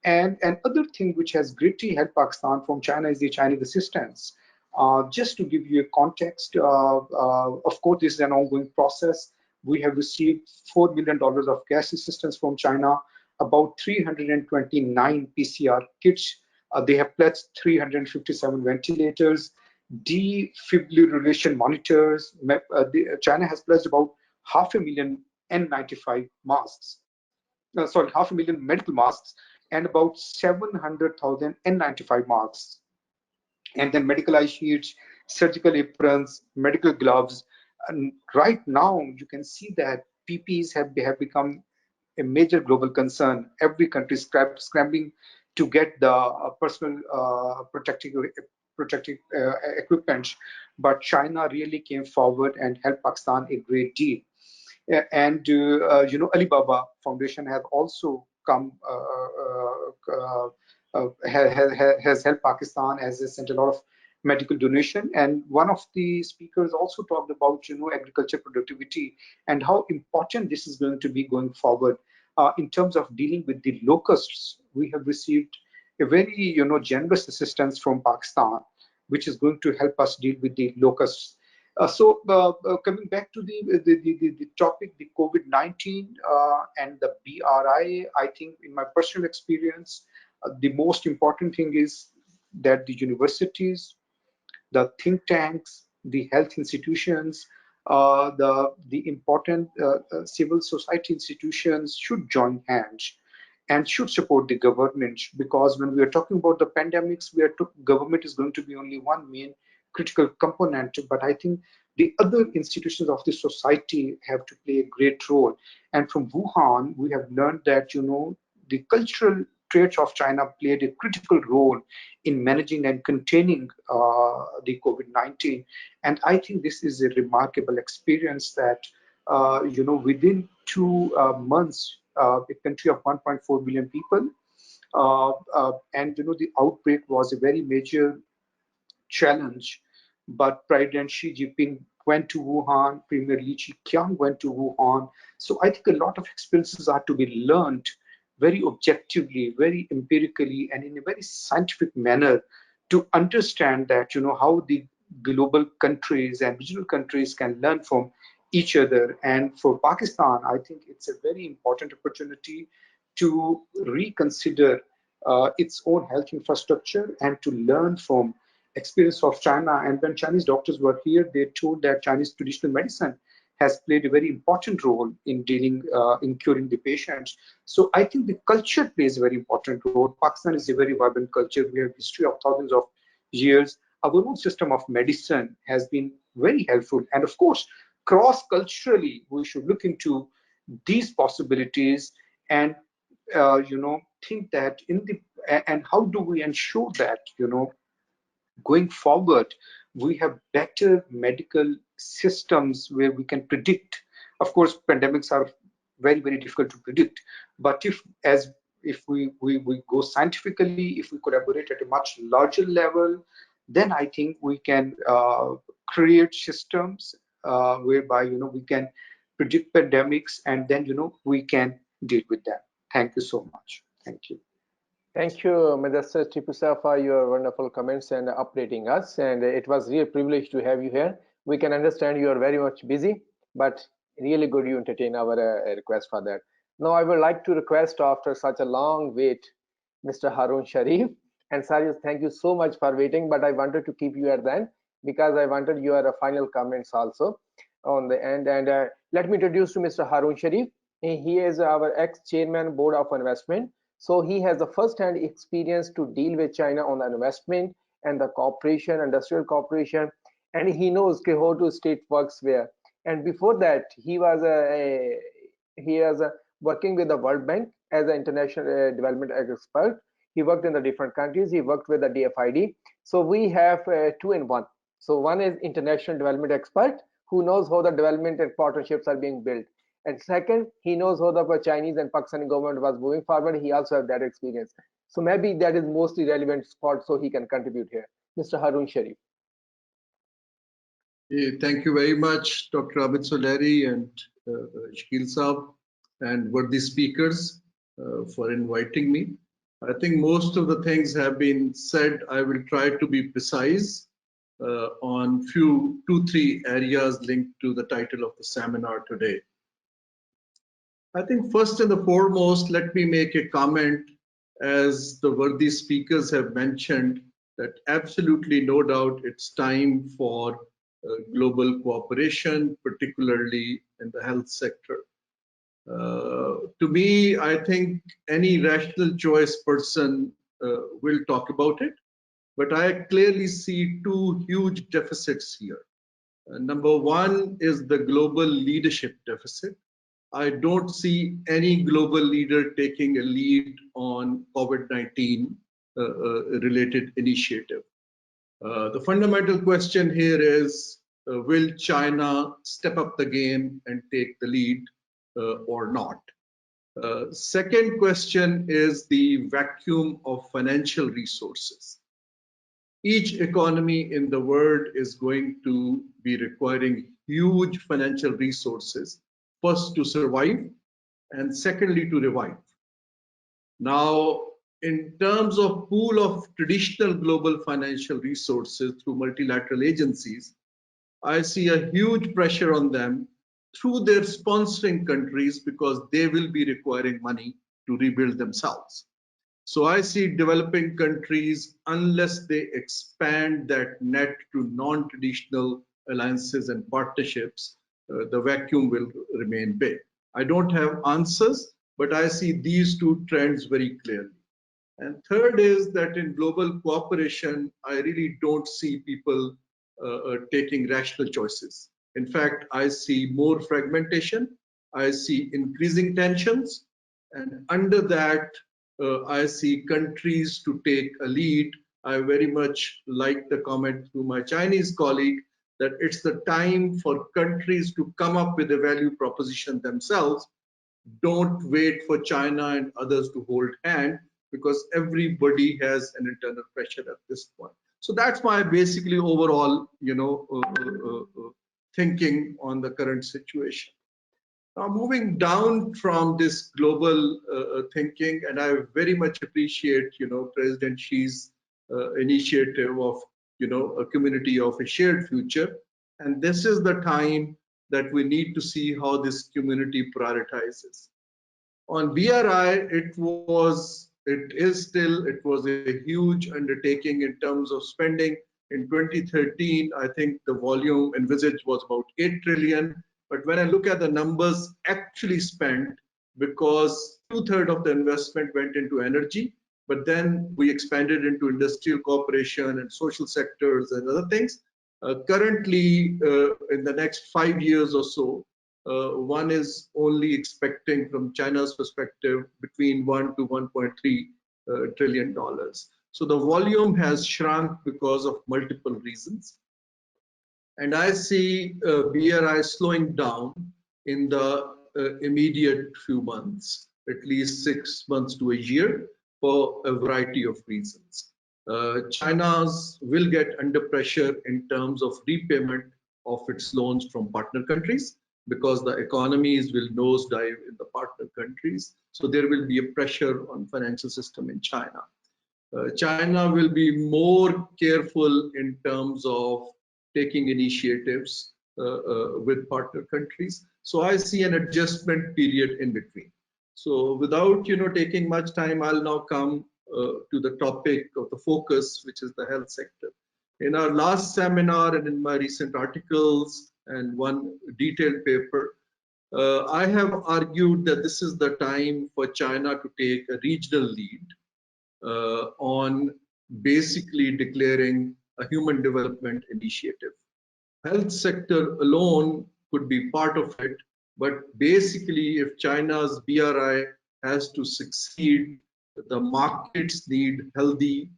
And another thing which has greatly helped Pakistan from China is the Chinese assistance. Just to give you a context, of course, this is an ongoing process. We have received $4 million of cash assistance from China, about 329 PCR kits They have pledged 357 ventilators, defibrillation monitors. China has pledged about 500,000 N95 masks. Sorry, 500,000 medical masks and about 700,000 N95 masks. And then medical eye shields, surgical aprons, medical gloves. And right now, you can see that PPEs have become a major global concern. Every country is scrambling to get the personal protective equipment, but China really came forward and helped Pakistan a great deal. And Alibaba Foundation has also come has helped Pakistan, as they sent a lot of medical donation. And one of the speakers also talked about agriculture productivity and how important this is going to be going forward. In terms of dealing with the locusts, we have received a very generous assistance from Pakistan, which is going to help us deal with the locusts. Coming back to the topic, the COVID-19 and the BRI, I think in my personal experience, the most important thing is that the universities, the think tanks, the health institutions, the important civil society institutions should join hands and should support the government, because when we are talking about the pandemics, government is going to be only one main critical component, but I think the other institutions of the society have to play a great role. And from Wuhan, we have learned that the cultural traits of China played a critical role in managing and containing the COVID-19. And I think this is a remarkable experience that within 2 months, a country of 1.4 billion people, and the outbreak was a very major challenge. But President Xi Jinping went to Wuhan, Premier Li Keqiang went to Wuhan. So I think a lot of experiences are to be learned very objectively, very empirically, and in a very scientific manner to understand that how the global countries and regional countries can learn from each other. And for Pakistan, I think it's a very important opportunity to reconsider its own health infrastructure and to learn from experience of China. And when Chinese doctors were here, they told that Chinese traditional medicine has played a very important role in dealing, in curing the patients. So I think the culture plays a very important role. Pakistan is a very vibrant culture. We have a history of thousands of years. Our own system of medicine has been very helpful. And of course, cross-culturally, we should look into these possibilities and think that and how do we ensure that going forward, we have better medical systems where we can predict. Of course, pandemics are very, very difficult to predict. But if we go scientifically, if we collaborate at a much larger level, then I think we can create systems whereby we can predict pandemics, and then we can deal with them. Thank you so much. Thank you. Thank you, Mr. Tipusa, for your wonderful comments and updating us. And it was really a privilege to have you here. We can understand you are very much busy, but really good you entertain our request for that. Now, I would like to request, after such a long wait, Mr. Harun Sharif. And Sajid, thank you so much for waiting, but I wanted to keep you at the end because I wanted your final comments also on the end. And let me introduce to Mr. Harun Sharif. He is our ex-chairman, Board of Investment. So he has the first-hand experience to deal with China on the investment and the cooperation, industrial cooperation, and he knows how to state works where. And before that, he was working with the World Bank as an international development expert. He worked in the different countries. He worked with the DFID. So we have 2 in 1. So one is international development expert who knows how the development and partnerships are being built. And second, he knows how the Chinese and Pakistani government was moving forward. He also has that experience. So maybe that is mostly relevant spot, so he can contribute here. Mr. Harun Sharif. Thank you very much, Dr. Abid Soleri and Shakil Saab and worthy speakers for inviting me. I think most of the things have been said. I will try to be precise on 2-3 areas linked to the title of the seminar today. I think first and the foremost, let me make a comment as the worthy speakers have mentioned, that absolutely no doubt it's time for global cooperation, particularly in the health sector. To me, I think any rational choice person will talk about it, but I clearly see two huge deficits here. Number one is the global leadership deficit. I don't see any global leader taking a lead on COVID-19 related initiative. The fundamental question here is, will China step up the game and take the lead or not? Second question is the vacuum of financial resources. Each economy in the world is going to be requiring huge financial resources, first to survive and secondly to revive. Now, in terms of pool of traditional global financial resources through multilateral agencies, I see a huge pressure on them through their sponsoring countries because they will be requiring money to rebuild themselves. So I see developing countries, unless they expand that net to non-traditional alliances and partnerships, the vacuum will remain big. I don't have answers, but I see these two trends very clearly. And third is that in global cooperation, I really don't see people taking rational choices. In fact, I see more fragmentation, I see increasing tensions, and under that, I see countries to take a lead. I very much like the comment to my Chinese colleague that it's the time for countries to come up with a value proposition themselves. Don't wait for China and others to hold hand, because everybody has an internal pressure at this point. So that's my basically overall, thinking on the current situation. Now, moving down from this global thinking, and I very much appreciate, President Xi's initiative of, a community of a shared future. And this is the time that we need to see how this community prioritizes. On BRI, it was a huge undertaking in terms of spending. In 2013, I think the volume envisaged was about 8 trillion. But when I look at the numbers actually spent, because 2/3 of the investment went into energy, but then we expanded into industrial cooperation and social sectors and other things. Currently, in the next 5 years or so, one is only expecting from China's perspective between $1 to $1.3 trillion. So the volume has shrunk because of multiple reasons. And I see BRI slowing down in the immediate few months, at least 6 months to a year, for a variety of reasons. China's will get under pressure in terms of repayment of its loans from partner countries, because the economies will nosedive in the partner countries. So there will be a pressure on financial system in China. China will be more careful in terms of taking initiatives with partner countries. So I see an adjustment period in between. So without taking much time, I'll now come to the topic of the focus, which is the health sector. In our last seminar and in my recent articles and one detailed paper, I have argued that this is the time for China to take a regional lead on basically declaring a human development initiative. Health sector alone could be part of it, but basically if China's BRI has to succeed, the markets need healthy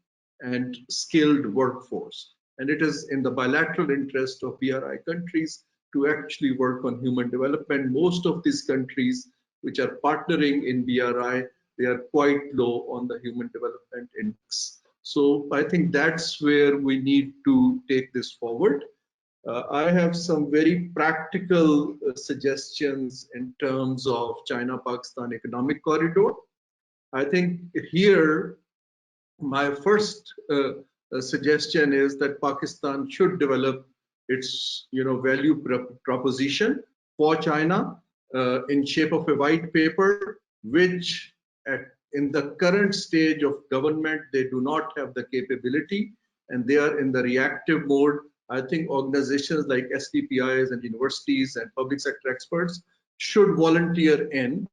and skilled workforce. And it is in the bilateral interest of BRI countries to actually work on human development. Most of these countries which are partnering in BRI, they are quite low on the human development index. So I think that's where we need to take this forward. I have some very practical suggestions in terms of China-Pakistan economic corridor. I think here, my first suggestion is that Pakistan should develop its value proposition for China in shape of a white paper, which in the current stage of government, they do not have the capability and they are in the reactive mode. I think organizations like SDPIs and universities and public sector experts should volunteer in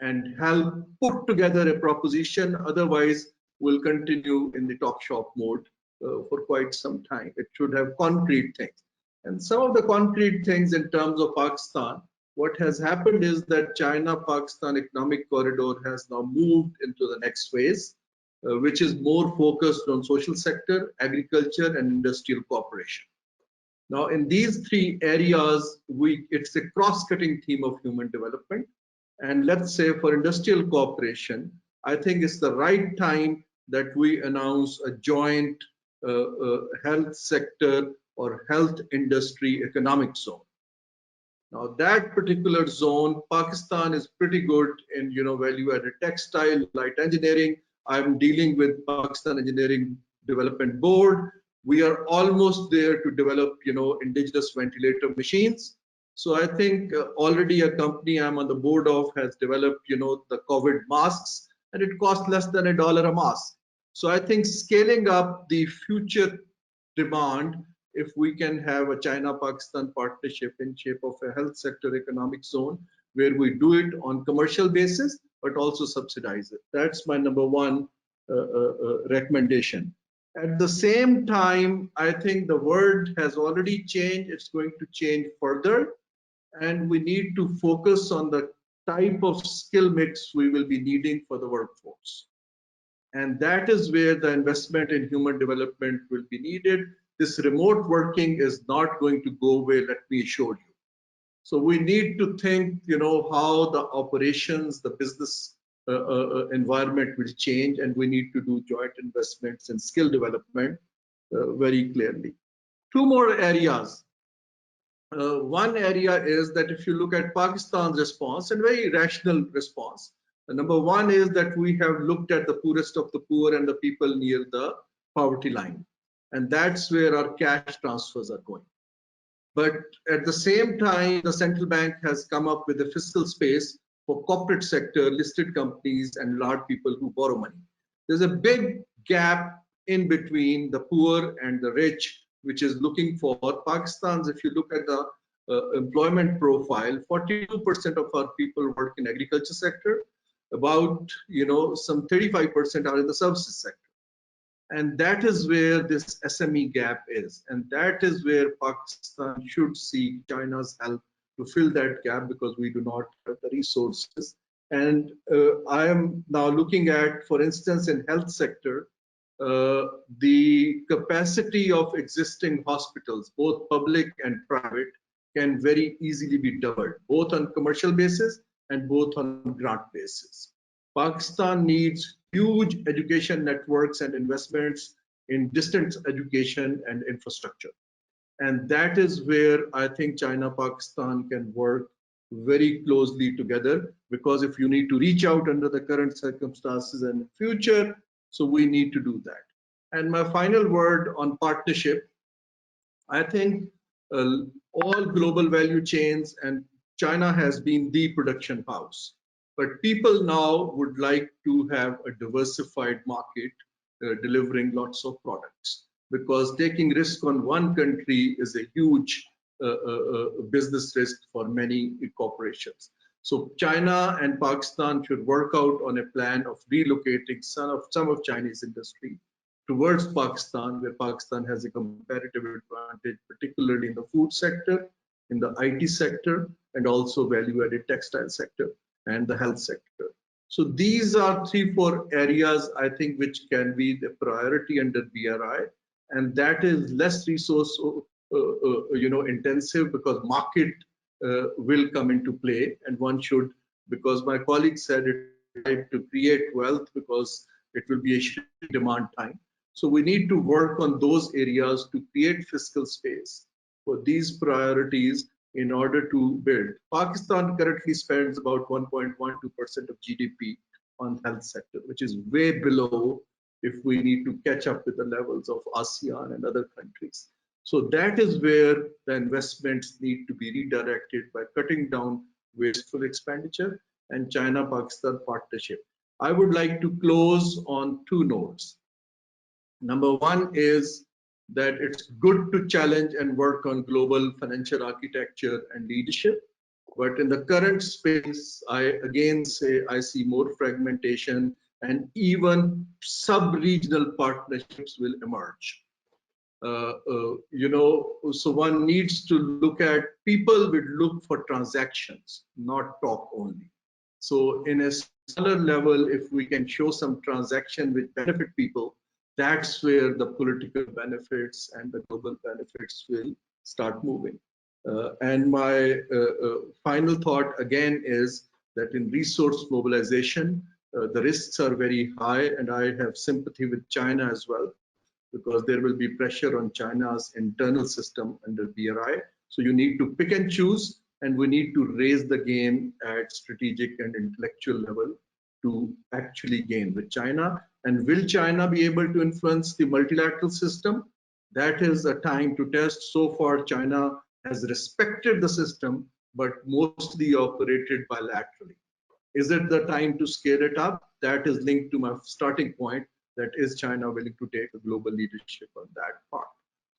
and help put together a proposition. Otherwise, we'll continue in the talk shop mode for quite some time. It should have concrete things. And some of the concrete things in terms of Pakistan, what has happened is that China-Pakistan economic corridor has now moved into the next phase, which is more focused on social sector, agriculture, and industrial cooperation. Now, in these three areas, it's a cross-cutting theme of human development. And let's say for industrial cooperation, I think it's the right time that we announce a joint health sector or health industry economic zone. Now that particular zone, Pakistan is pretty good in value-added textile, light engineering. I'm dealing with Pakistan Engineering Development Board. We are almost there to develop indigenous ventilator machines. So I think already a company I'm on the board of has developed the COVID masks, and it costs less than $1 a mask. So I think scaling up the future demand, if we can have a China-Pakistan partnership in shape of a health sector economic zone, where we do it on commercial basis, but also subsidize it. That's my number one recommendation. At the same time, I think the world has already changed. It's going to change further. And we need to focus on the type of skill mix we will be needing for the workforce. And that is where the investment in human development will be needed. This remote working is not going to go away, let me assure you. So we need to think, how the operations, the business environment will change, and we need to do joint investments in skill development very clearly. Two more areas. One area is that if you look at Pakistan's response, and very rational response, number one is that we have looked at the poorest of the poor and the people near the poverty line. And that's where our cash transfers are going. But at the same time, the central bank has come up with a fiscal space for corporate sector, listed companies, and large people who borrow money. There's a big gap in between the poor and the rich, which is looking for Pakistan's. If you look at the employment profile, 42% of our people work in agriculture sector. About some 35% are in the services sector. And that is where this SME gap is. And that is where Pakistan should seek China's help to fill that gap, because we do not have the resources. And I am now looking at, for instance, in health sector, the capacity of existing hospitals, both public and private, can very easily be doubled, both on commercial basis and both on grant basis. Pakistan needs huge education networks and investments in distance education and infrastructure. And that is where I think China-Pakistan can work very closely together, because if you need to reach out under the current circumstances and future, so we need to do that. And my final word on partnership, I think all global value chains, and China has been the production house. But people now would like to have a diversified market delivering lots of products, because taking risk on one country is a huge business risk for many corporations. So China and Pakistan should work out on a plan of relocating some of Chinese industry towards Pakistan, where Pakistan has a competitive advantage, particularly in the food sector, in the IT sector, and also value-added textile sector and the health sector. So these are 3-4 areas I think which can be the priority under BRI, and that is less resource intensive, because market will come into play, and one should, because my colleague said it, to create wealth, because it will be a demand time. So we need to work on those areas to create fiscal space for these priorities in order to build. Pakistan currently spends about 1.12% of GDP on health sector, which is way below if we need to catch up with the levels of ASEAN and other countries. So that is where the investments need to be redirected by cutting down wasteful expenditure and China-Pakistan partnership. I would like to close on two notes. Number one is that it's good to challenge and work on global financial architecture and leadership. But in the current space, I again say I see more fragmentation and even sub-regional partnerships will emerge. So one needs to look at, people will look for transactions, not talk only. So in a smaller level, if we can show some transaction which benefit people, that's where the political benefits and the global benefits will start moving. And my final thought again is that in resource mobilization, the risks are very high, and I have sympathy with China as well, because there will be pressure on China's internal system under BRI. So you need to pick and choose, and we need to raise the game at strategic and intellectual level to actually gain with China. And will China be able to influence the multilateral system? That is a time to test. So far, China has respected the system, but mostly operated bilaterally. Is it the time to scale it up? That is linked to my starting point, that is China willing to take a global leadership on that part.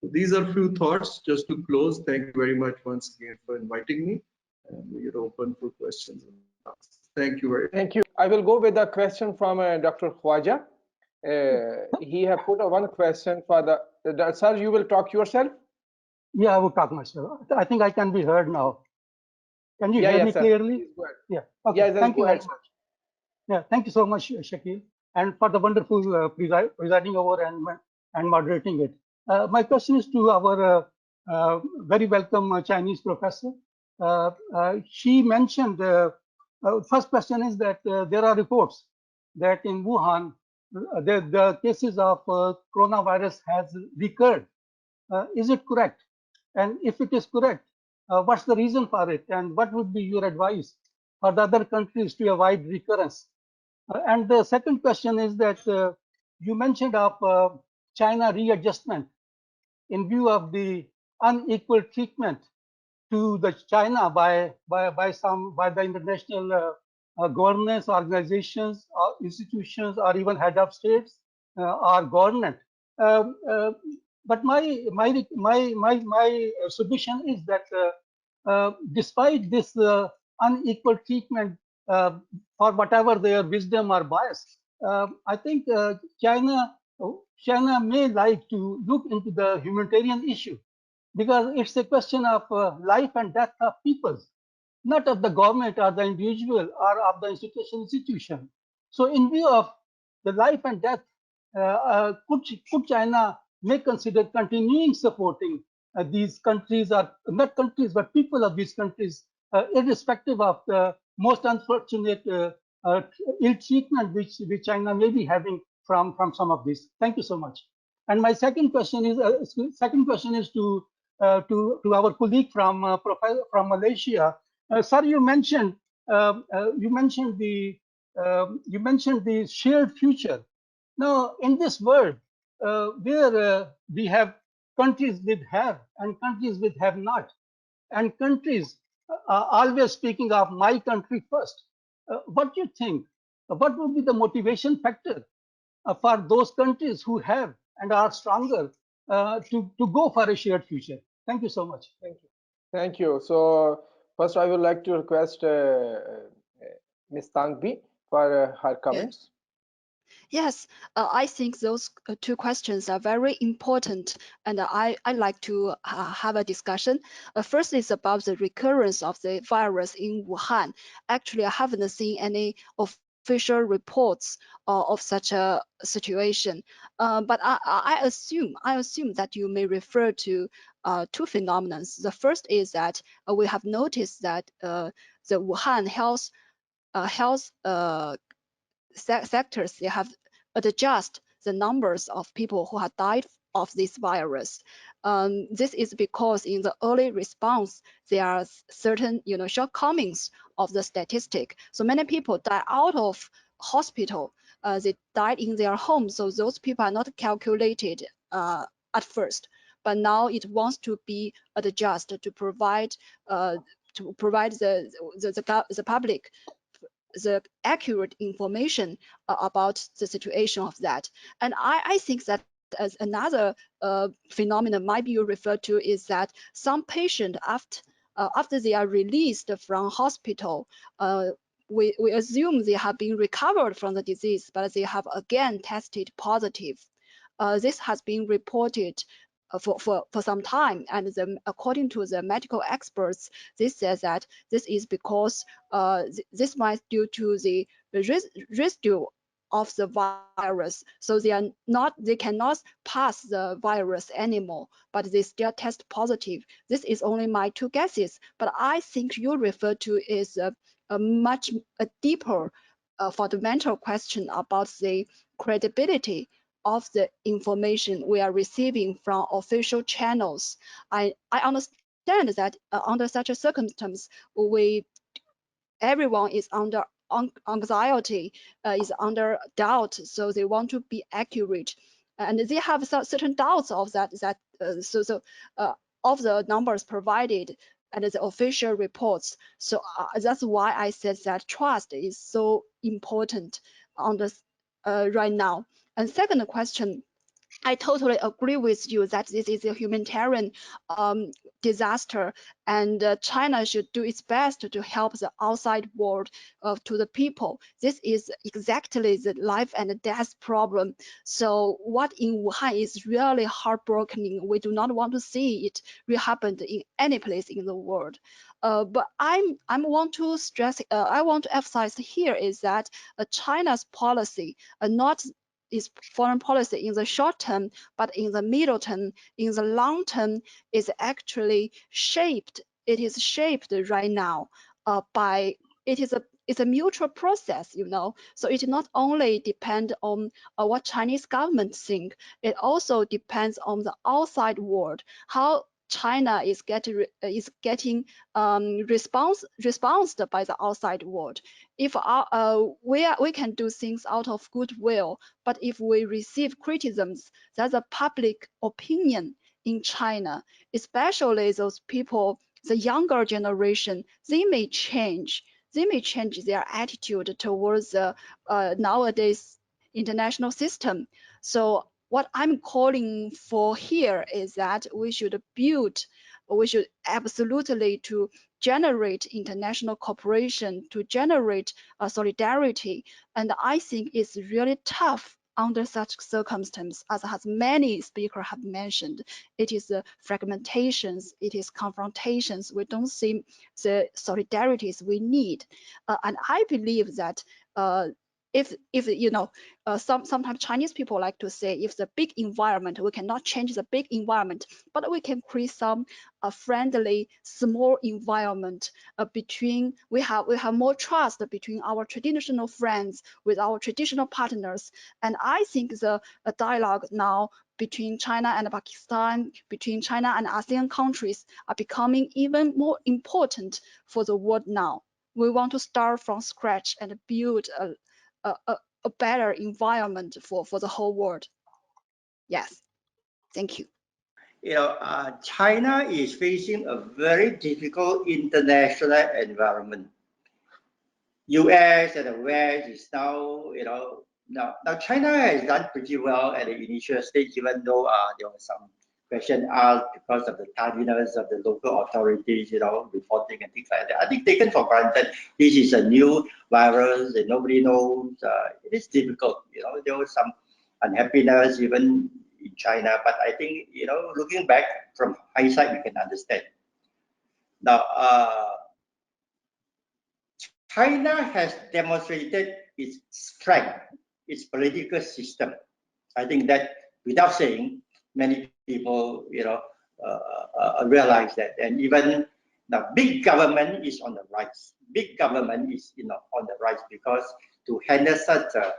So these are few thoughts just to close. Thank you very much once again for inviting me, and we are open for questions and answers. Thank you very much. Thank you. I will go with a question from Dr. Khwaja. He have put one question for the sir, you will talk yourself? Yeah, I will talk myself. I think I can be heard now. Can you hear me clearly? Yeah. Okay. Yes, thank you very much. Yeah, thank you so much, Shakil, and for the wonderful presiding over and moderating it. My question is to our very welcome Chinese professor. She mentioned, first question is that there are reports that in Wuhan, the cases of coronavirus has recurred. Is it correct? And if it is correct, what's the reason for it? And what would be your advice for the other countries to avoid recurrence? And the second question is that you mentioned of China readjustment in view of the unequal treatment to the China by the international governance organizations or institutions or even head of states or government. But my submission is that despite this unequal treatment for whatever their wisdom or bias, I think China may like to look into the humanitarian issue, because it's a question of life and death of people, not of the government or the individual or of the institution. So in view of the life and death, could China may consider continuing supporting these countries, or not countries, but people of these countries, irrespective of the most unfortunate ill treatment which China may be having from some of these. Thank you so much. And my second question is to our colleague from Malaysia. Sir, you mentioned the shared future. Now, in this world, where we have countries with have and countries with have not, and countries always speaking of my country first, what do you think? What would be the motivation factor for those countries who have and are stronger to go for a shared future? Thank you so much. Thank you. Thank you. So first, I would like to request Ms. Tangbi for her comments. Yes, I think those two questions are very important, and I like to have a discussion. First is about the recurrence of the virus in Wuhan. Actually, I haven't seen any official reports of such a situation, but I assume that you may refer to two phenomena. The first is that we have noticed that the Wuhan health sectors, they have adjust the numbers of people who have died of this virus. This is because in the early response, there are certain shortcomings of the statistic. So many people die out of hospital. They died in their homes. So those people are not calculated at first. But now it wants to be adjusted to provide the public the accurate information about the situation of that. And I think that as another phenomenon might be referred to is that some patient after they are released from hospital, we assume they have been recovered from the disease, but they have again tested positive. This has been reported for some time, and according to the medical experts, this says that this is because this might due to the residue of the virus, so they cannot pass the virus anymore, but they still test positive. This is only my two guesses, but I think you refer to is a much deeper fundamental question about the credibility of the information we are receiving from official channels. I understand that under such a circumstance, everyone is under anxiety, is under doubt, so they want to be accurate, and they have certain doubts of that of the numbers provided and the official reports. So that's why I said that trust is so important on this right now. And second question, I totally agree with you that this is a humanitarian disaster, and China should do its best to help the outside world to the people. This is exactly the life and death problem. So what in Wuhan is really heartbreaking. We do not want to see it happen in any place in the world. But I want to stress, I want to emphasize here is that China's policy, not its foreign policy in the short term, but in the middle term, in the long term, is actually shaped. It is shaped right now by it's a mutual process, you know. So it not only depends on what Chinese government think, it also depends on the outside world, how China is getting responsed by the outside world. If we can do things out of goodwill, but if we receive criticisms, that's a public opinion in China, especially those people, the younger generation, they may change their attitude towards the nowadays international system. So what I'm calling for here is that we should absolutely to generate international cooperation, to generate solidarity. And I think it's really tough under such circumstances, as many speakers have mentioned. It is fragmentations, it is confrontations. We don't see the solidarities we need. And I believe that if you know, sometimes Chinese people like to say, if the big environment, we cannot change the big environment, but we can create some friendly small environment between. We have more trust between our traditional friends with our traditional partners, and I think the dialogue now between China and Pakistan, between China and ASEAN countries are becoming even more important for the world now. We want to start from scratch and build a better environment for the whole world. Yes, thank you. You know, China is facing a very difficult international environment. US and the West is now, you know, now China has done pretty well at the initial stage, even though there was some question asked because of the tardiness of the local authorities, you know, reporting and things like that. I think taken for granted, this is a new virus and nobody knows. It is difficult, you know, there was some unhappiness even in China, but I think, you know, looking back from hindsight, we can understand. Now, China has demonstrated its strength, its political system. I think that without saying, many people, you know, realize that, and even the big government is on the rise. Big government is, you know, on the rise, because to handle such a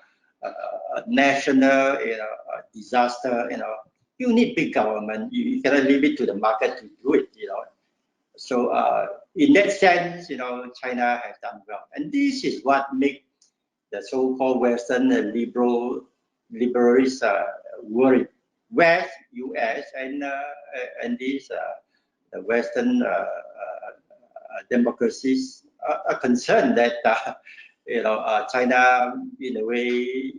national, you know, disaster, you know, you need big government. You cannot leave it to the market to do it, you know. So in that sense, you know, China has done well, and this is what makes the so-called Western liberals worried. West, US, and these the Western democracies are concerned that China in a way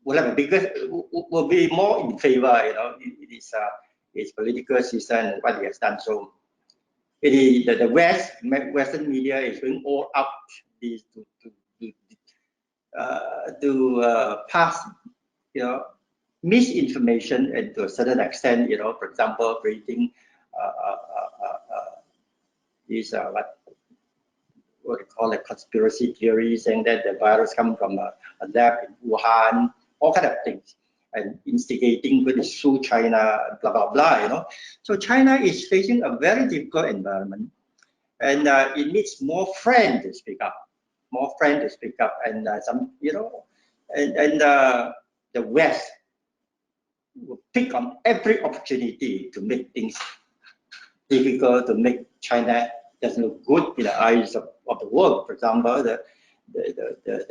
will have a bigger, will be more in favor. It is its political system and what it has done. So the Western media is going all out to pass misinformation, and to a certain extent, for example, creating these what they call a conspiracy theory, saying that the virus comes from a lab in Wuhan, all kind of things, and instigating with through China, blah blah blah. So China is facing a very difficult environment, and it needs more friends to speak up, and some, and the West will pick on every opportunity to make things difficult, to make China doesn't look good in the eyes of the world. For example, the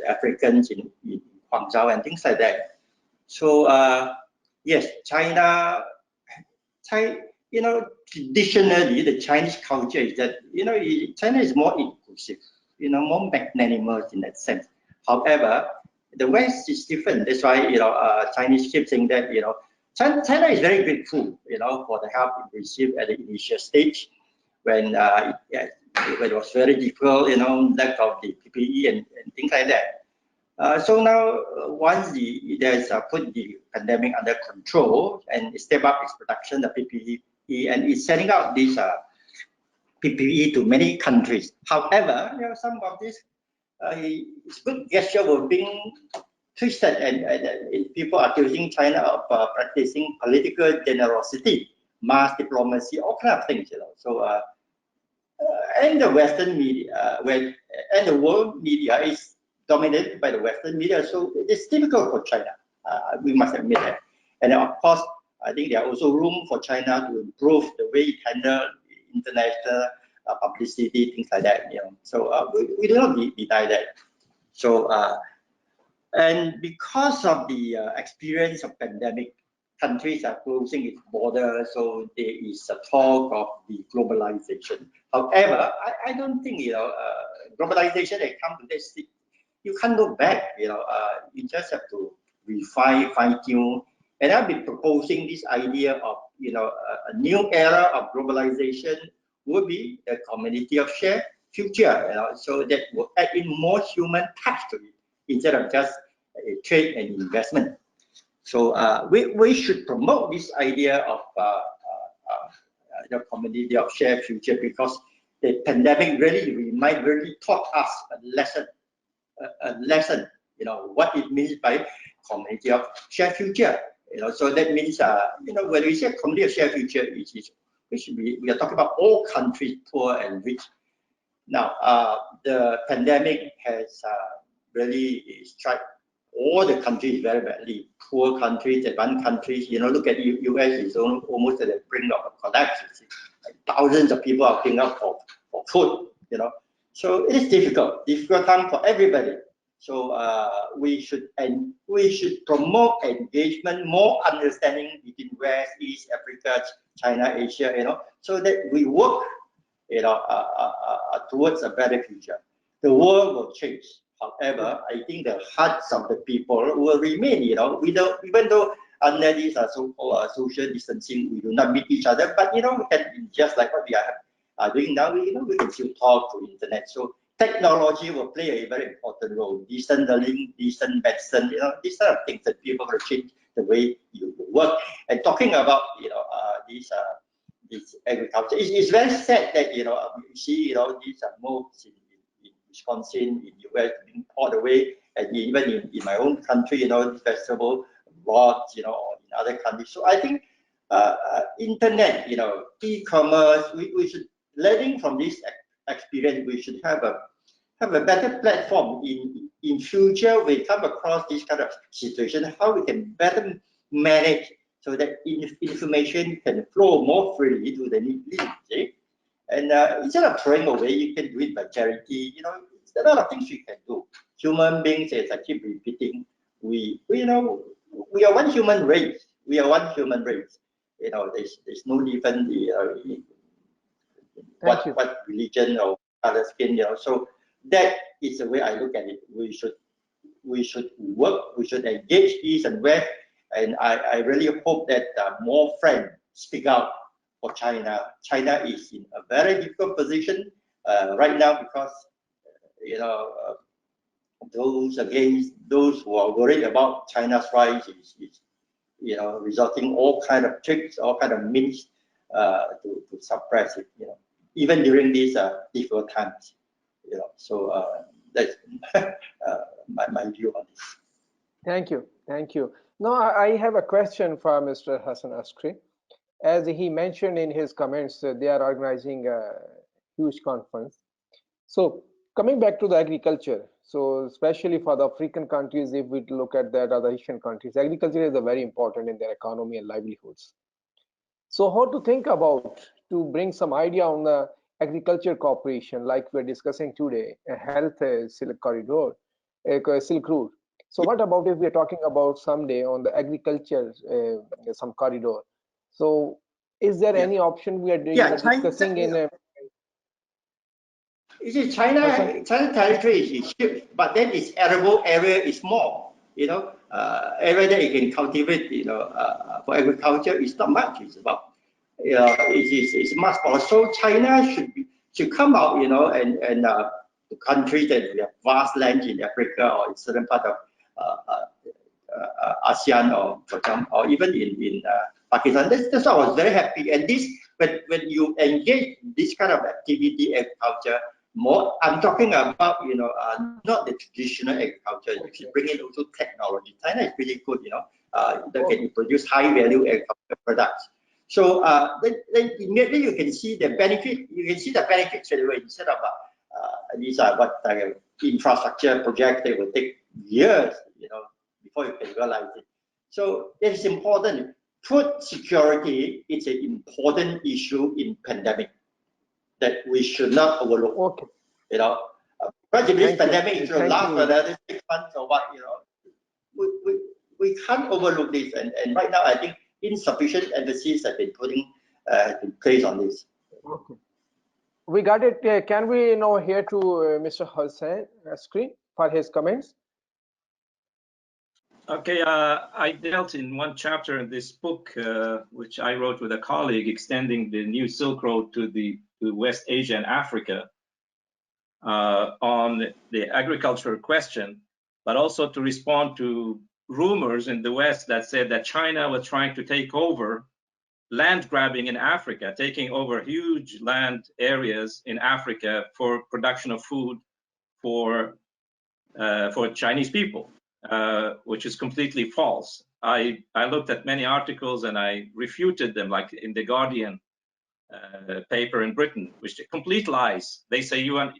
Africans in Guangzhou and things like that. So yes, China, traditionally the Chinese culture is that China is more inclusive, more magnanimous in that sense. However, the West is different. That's why Chinese keep saying that China is very grateful for the help it received at the initial stage when it was very difficult, lack of the PPE and things like that. So now once there's put the pandemic under control and step up its production of PPE, and it's sending out this PPE to many countries. However, some of this good gesture were being twisted, and people are accusing China of practicing political generosity, mass diplomacy, all kind of things. So and the Western media, and the world media is dominated by the Western media, so it's difficult for China. We must admit that. And of course, I think there are also room for China to improve the way it handles international publicity, things like that. So we do not deny that. So and because of the experience of pandemic, countries are closing its border, so there is a talk of the globalization. However, I don't think globalization has come to this. You can't look back. You just have to refine, fine-tune. And I've been proposing this idea of a new era of globalization would be a community of shared future. So that will add in more human touch to it instead of just trade and investment. So we should promote this idea of the community of shared future, because the pandemic really taught us a lesson, what it means by community of shared future. So that means when we say community of shared future, we are talking about all countries, poor and rich. Now the pandemic has really struck all the countries very badly. Poor countries, advanced countries. Look at US is almost at the brink of a collapse. Like thousands of people are queuing up for food. So it is difficult time for everybody. So we should promote engagement, more understanding between West, East, Africa, China, Asia. So that we work, towards a better future. The world will change. However, I think the hearts of the people will remain. Even though under this so-called social distancing, we do not meet each other, but we can, just like what we are doing now, we can still talk through internet. So technology will play a very important role. Decent learning, decent medicine, these are things that people will change the way you work. And talking about this agriculture, it's very sad that you see these moves in Wisconsin, in US being poured away, and even in my own country, vegetable lots, or in other countries. So I think internet, e-commerce, we should, learning from this experience, we should have a better platform in future. We come across this kind of situation, how we can better manage so that information can flow more freely to the needy. And instead of throwing away, you can do it by charity. There's a lot of things you can do. Human beings, as I keep repeating, we are one human race. We are one human race. There's no different what religion or color skin. So that is the way I look at it. We should work, we should engage East and West, and I really hope that more friends speak out for China. China is in a very difficult position right now because those who are worried about China's rise is resulting all kind of tricks, all kind of means to suppress it. Even during these difficult times. So that's my view on this. Thank you. Now I have a question for Mr. Hasan Askari. As he mentioned in his comments, they are organizing a huge conference. So coming back to the agriculture, so especially for the African countries, if we look at that, other Asian countries, agriculture is very important in their economy and livelihoods. So how to think about to bring some idea on the agriculture cooperation, like we're discussing today, a health silk corridor, silk route. So what about if we're talking about someday on the agriculture, some corridor? So is there any option we are discussing in? You see, China territory is huge, but then its arable area is small. Area that you can cultivate, for agriculture is not much. It's about, it's much smaller. So China should come out, and the countries that have vast land in Africa or in certain part of ASEAN or even in Pakistan. That's why I was very happy. And this, when you engage this kind of activity, agriculture, I'm talking about, not the traditional agriculture. You can bring in also technology. China is pretty good, they can produce high value agricultural products. So then immediately you can see the benefit. You can see the benefits straight away instead of these are infrastructure projects. They will take years, before you can realize it. So it is important. Food security is an important issue in pandemic that we should not overlook. Okay. But if this pandemic should last for another 6 months or what, we can't overlook this. And right now, I think insufficient emphasis has been putting in place on this. Okay. We got it. Can we now hear to Mr. Hasan Askari for his comments? Okay, I dealt in one chapter in this book, which I wrote with a colleague, extending the new Silk Road to West Asia and Africa, on the agricultural question, but also to respond to rumors in the West that said that China was trying to take over land grabbing in Africa, taking over huge land areas in Africa for production of food for Chinese people. Which is completely false. I looked at many articles and I refuted them, like in the Guardian paper in Britain, which are complete lies. They say UN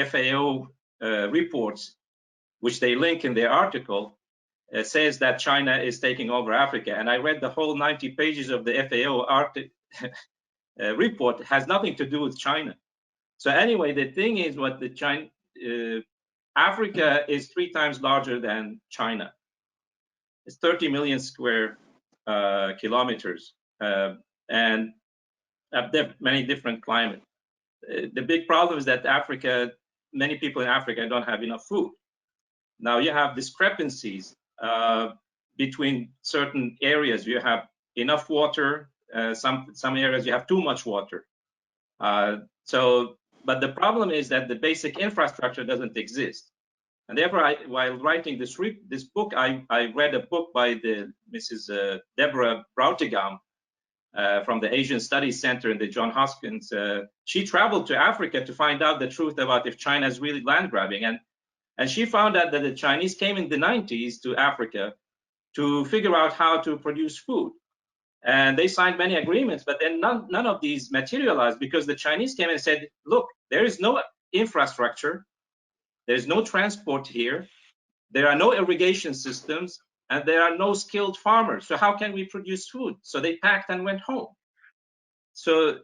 FAO reports, which they link in their article, says that China is taking over Africa. And I read the whole 90 pages of the FAO report. Has nothing to do with China. So anyway, the thing is, what the China Africa is 3 times larger than China. It's 30 million square kilometers, and many different climates. The big problem is that many people in Africa don't have enough food. Now you have discrepancies between certain areas. You have enough water. Some areas you have too much water. But the problem is that the basic infrastructure doesn't exist. And therefore, while writing this book, I read a book by Mrs. Deborah Brautigam from the Asian Studies Center in the Johns Hopkins. She traveled to Africa to find out the truth about if China is really land grabbing. And she found out that the Chinese came in the 90s to Africa to figure out how to produce food. And they signed many agreements, but then none of these materialized because the Chinese came and said, look, there is no infrastructure, there's no transport here, there are no irrigation systems, and there are no skilled farmers. So how can we produce food? So they packed and went home. So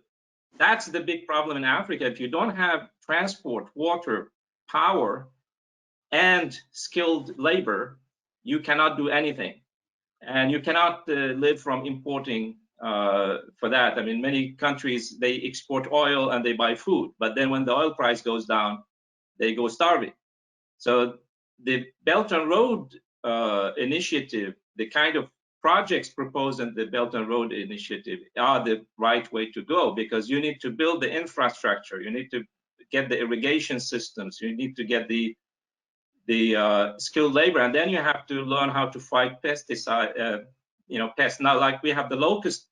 that's the big problem in Africa. If you don't have transport, water, power, and skilled labor, you cannot do anything. And you cannot live from importing for that. I mean, many countries, they export oil and they buy food. But then when the oil price goes down, they go starving. So the Belt and Road initiative, the kind of projects proposed in the Belt and Road initiative are the right way to go, because you need to build the infrastructure, you need to get the irrigation systems, you need to get the skilled labor, and then you have to learn how to fight pesticide, pests. Now, like we have the locust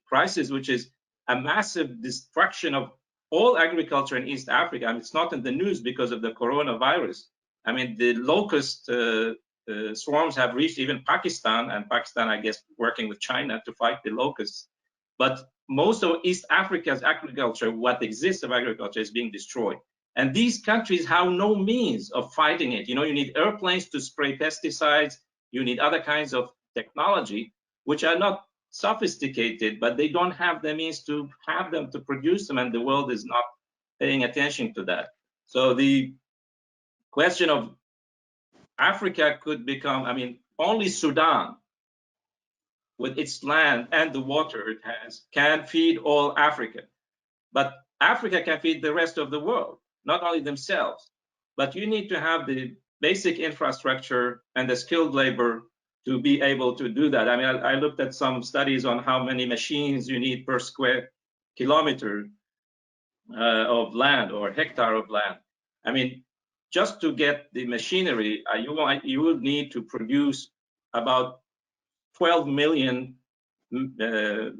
crisis, which is a massive destruction of all agriculture in East Africa. I mean, it's not in the news because of the coronavirus. I mean, the locust swarms have reached even Pakistan, and Pakistan, I guess, working with China to fight the locusts. But most of East Africa's agriculture, what exists of agriculture, is being destroyed. And these countries have no means of fighting it. You know, you need airplanes to spray pesticides. You need other kinds of technology, which are not sophisticated, but they don't have the means to have them, to produce them, and the world is not paying attention to that. So the question of Africa could become, I mean, only Sudan, with its land and the water it has, can feed all Africa. But Africa can feed the rest of the world, not only themselves. But you need to have the basic infrastructure and the skilled labor to be able to do that. I mean, I looked at some studies on how many machines you need per square kilometer of land or hectare of land. I mean, just to get the machinery, you will need to produce about 12 million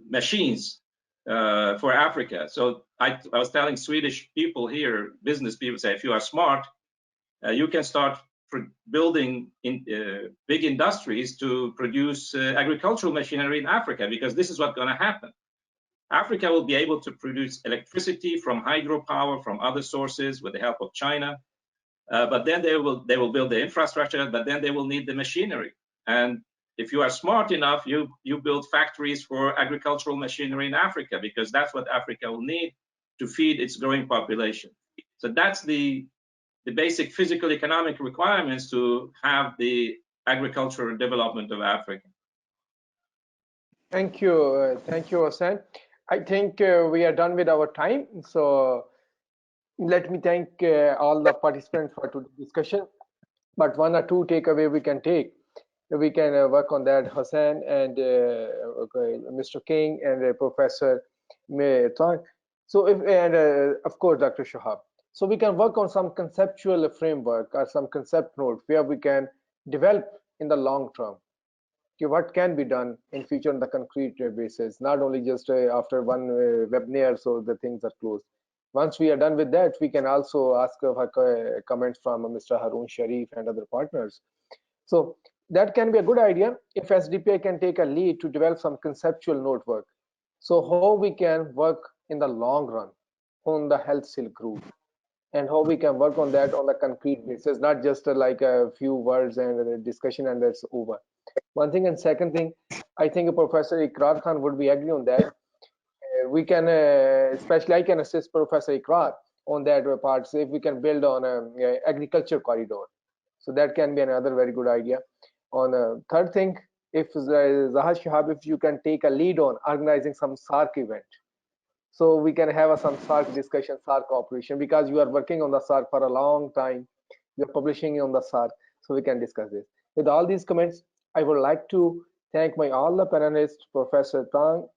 machines for Africa. So I was telling Swedish people here, business people, say, if you are smart, you can start building big industries to produce agricultural machinery in Africa, because this is what's going to happen. Africa will be able to produce electricity from hydropower, from other sources with the help of China. But then they will build the infrastructure, but then they will need the machinery. And if you are smart enough, you build factories for agricultural machinery in Africa, because that's what Africa will need to feed its growing population. So that's the basic physical economic requirements to have the agricultural development of Africa. Thank you, Hasan. I think we are done with our time. So let me thank all the participants for today's discussion. But one or two takeaway we can take. We can work on that, Hasan and Mr. King and Professor Tan. So of course, Dr. Shahab. So we can work on some conceptual framework or some concept note where we can develop in the long term. Okay, what can be done in future on the concrete basis, not only just after one webinar, so the things are closed. Once we are done with that, we can also ask comments from Mr. Harun Sharif and other partners. So that can be a good idea if SDPI can take a lead to develop some conceptual note work. So how we can work in the long run on the health silk route, and how we can work on that on the concrete basis, not just like a few words and a discussion and that's over. One thing, and second thing, I think Professor Ikrar Khan would be agree on that. We can, especially I can assist Professor Ikrar on that part. So if we can build on a agriculture corridor, so that can be another very good idea. On a third thing, if Zaha Shahab, if you can take a lead on organizing some SARC event, so we can have some SARC discussion, SARC cooperation, because you are working on the SARC for a long time, you're publishing on the SARC, so we can discuss this. With all these comments, I would like to thank all the panelists, Professor Tang,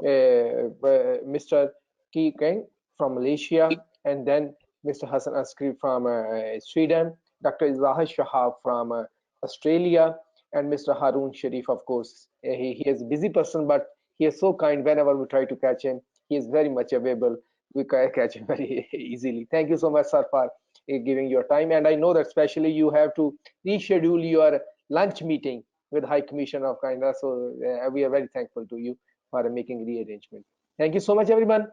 Mr. Ki Keng from Malaysia, and then Mr. Hasan Askari from Sweden, Dr. Zaha Shahab from Australia, and Mr. Harun Sharif, of course. He is a busy person, but he is so kind. Whenever we try to catch him, he is very much available. We can catch him very easily. Thank you so much, sir, for giving your time. And I know that especially you have to reschedule your lunch meeting with High Commission of Canada. So we are very thankful to you for making rearrangement. Thank you so much, everyone.